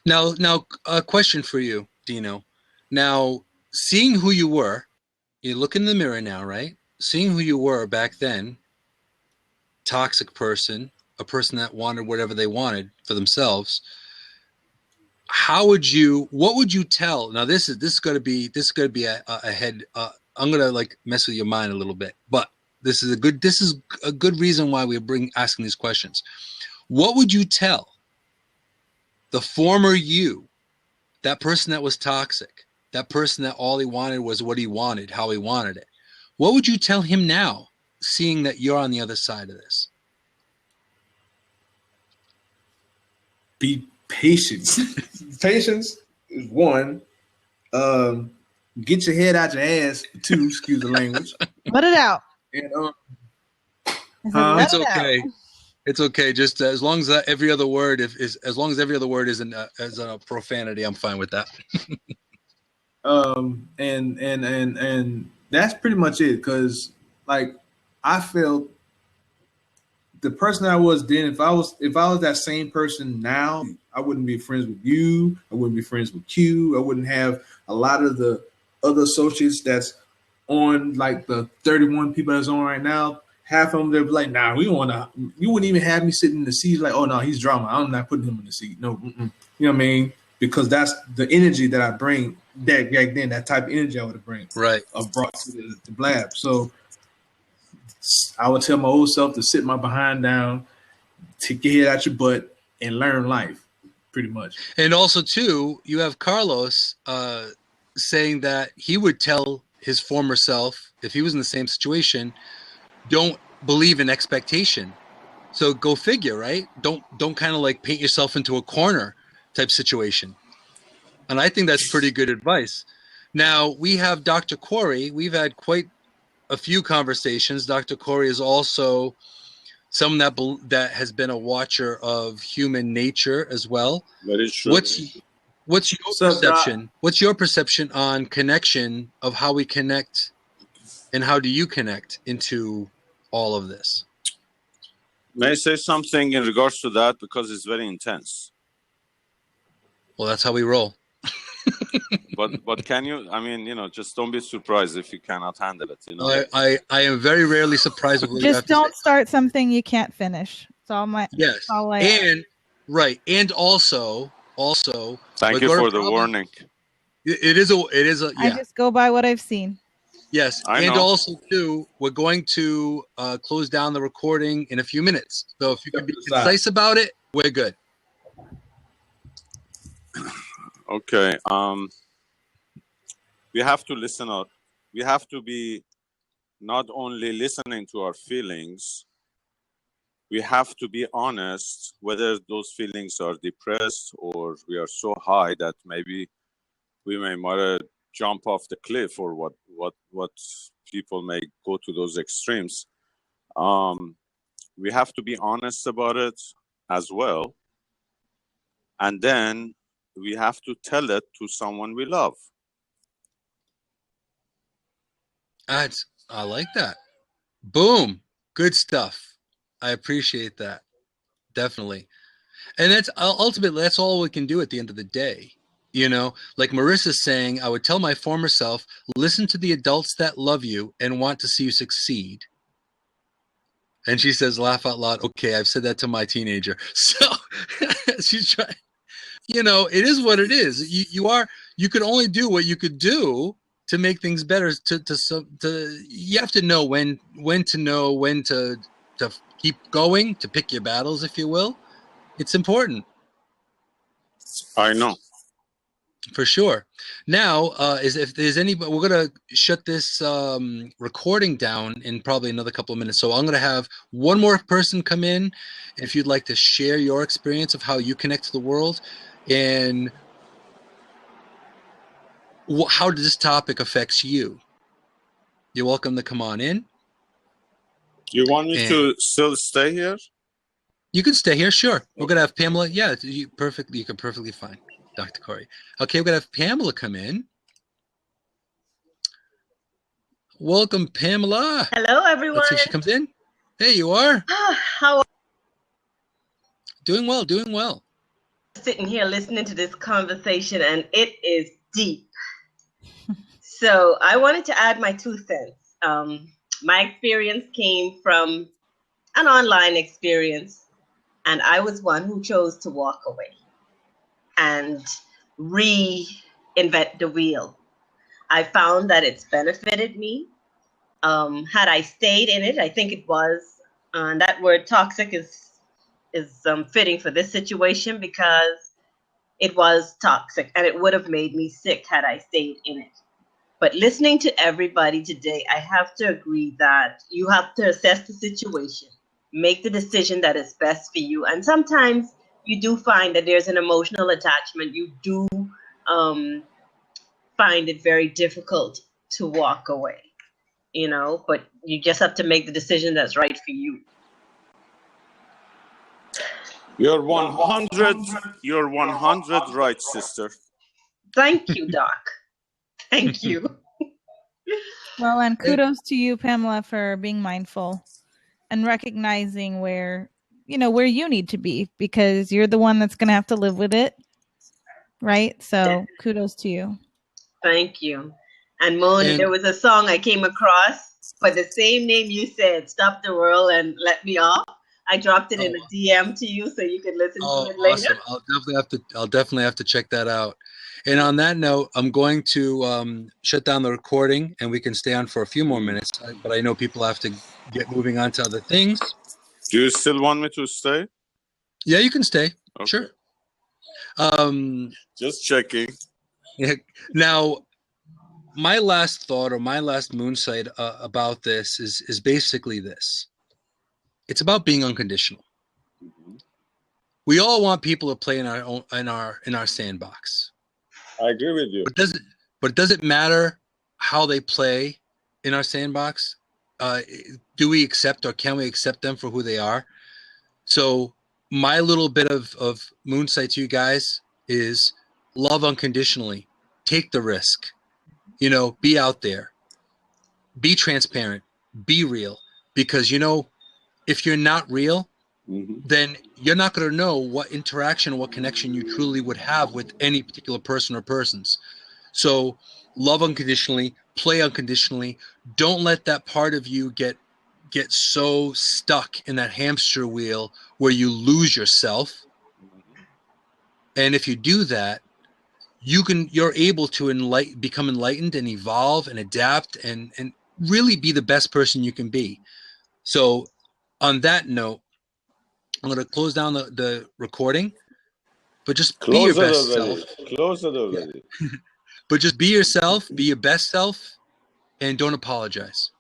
Now, a question for you, Dino. Now, seeing who you were, you look in the mirror now, right? Seeing who you were back then, toxic person, a person that wanted whatever they wanted for themselves. What would you tell? Now, this is going to be a head. I'm going to mess with your mind a little bit, but this is a good reason why we're asking these questions. What would you tell the former you, that person that was toxic, that person that all he wanted was what he wanted, how he wanted it? What would you tell him now, seeing that you're on the other side of this? Be patient. Patience is one. Get your head out your ass. Two, excuse the language. Let it out. And It's okay. It's okay. Just as long as every other word isn't as a profanity, I'm fine with that. and that's pretty much it. Because I felt the person I was then, if I was that same person now, I wouldn't be friends with you. I wouldn't be friends with Q. I wouldn't have a lot of the other associates that's on the 31 people that's on right now. Half of them, they'd be like, nah, we don't want to. You wouldn't even have me sitting in the seat oh, no, he's drama. I'm not putting him in the seat. No, you know what I mean? Because that's the energy that I bring back then, that type of energy I would have brought to the blab. So I would tell my old self to sit my behind down, take your head out your butt, and learn life, pretty much. And also, too, you have Carlos saying that he would tell his former self, if he was in the same situation, don't believe in expectation. So go figure, right? Don't kind of like paint yourself into a corner type situation. And I think that's pretty good advice. Now we have Dr. Corey. We've had quite a few conversations. Dr. Corey is also someone that has been a watcher of human nature as well. Very true. What's your perception? What's your perception on connection of how we connect, and how do you connect into all of this? May I say something in regards to that, because it's very intense? Well, that's how we roll. But can you? I mean, just don't be surprised if you cannot handle it. I am very rarely surprised with what you have Just don't to say. start something you can't finish. It's all my Yes, all I and right, and also. Thank you for the warning. It is a yeah. I just go by what I've seen. Yes, and also too, we're going to close down the recording in a few minutes. So if you can be concise about it, we're good. Okay. We have to listen up. We have to be not only listening to our feelings. We have to be honest whether those feelings are depressed or we are so high that maybe we might jump off the cliff, or what people may go to those extremes. We have to be honest about it as well. And then we have to tell it to someone we love. I like that. Boom. Good stuff. I appreciate that. Definitely. And that's ultimately, that's all we can do at the end of the day. Like Marissa's saying, I would tell my former self, listen to the adults that love you and want to see you succeed. And she says, laugh out loud. Okay, I've said that to my teenager. So she's trying, it is what it is. You can only do what you could do to make things better. You have to know when to keep going, to pick your battles, if you will. It's important. I know. For sure. Now, if there's anybody, we're going to shut this recording down in probably another couple of minutes. So I'm going to have one more person come in. If you'd like to share your experience of how you connect to the world and how this topic affects you, you're welcome to come on in. You want me to still stay here? You can stay here, sure. We're going to have Pamela. Yeah, you can perfectly fine, Dr. Corey. Okay, we're going to have Pamela come in. Welcome, Pamela. Hello, everyone. Let's see if she comes in. There you are. How are you? Doing well. Sitting here listening to this conversation, and it is deep. So I wanted to add my 2 cents. My experience came from an online experience, and I was one who chose to walk away and reinvent the wheel. I found that it's benefited me. Had I stayed in it, I think it was, that word toxic is fitting for this situation, because it was toxic and it would have made me sick had I stayed in it. But listening to everybody today, I have to agree that you have to assess the situation, make the decision that is best for you. And sometimes you do find that there's an emotional attachment. You do find it very difficult to walk away, but you just have to make the decision that's right for you. You're 100 right, sister. Thank you, Doc. Thank you. Well, and kudos to you, Pamela, for being mindful and recognizing where you need to be, because you're the one that's going to have to live with it. Right? So kudos to you. Thank you. And Moon, there was a song I came across by the same name you said, Stop the World and Let Me Off. I dropped it in a DM to you so you could listen to it later. Awesome. I'll definitely have to check that out. And on that note, I'm going to shut down the recording, and we can stay on for a few more minutes. But I know people have to get moving on to other things. Do you still want me to stay? Yeah, you can stay. Okay. Sure. Just checking. Yeah. Now, my last thought or my last moonsight about this is basically this. It's about being unconditional. We all want people to play in our sandbox. I agree with you. But does it matter how they play in our sandbox? Do we accept, or can we accept them for who they are? So my little bit of moonsight to you guys is love unconditionally. Take the risk. You know, be out there. Be transparent. Be real. Because, you know, if you're not real, then you're not going to know what interaction, what connection you truly would have with any particular person or persons. So love unconditionally, play unconditionally. Don't let that part of you get so stuck in that hamster wheel where you lose yourself. And if you do that, you're able to become enlightened and evolve and adapt and really be the best person you can be. So on that note, I'm going to close down the recording, but just be your best self. Close it already. But just be yourself, be your best self, and don't apologize.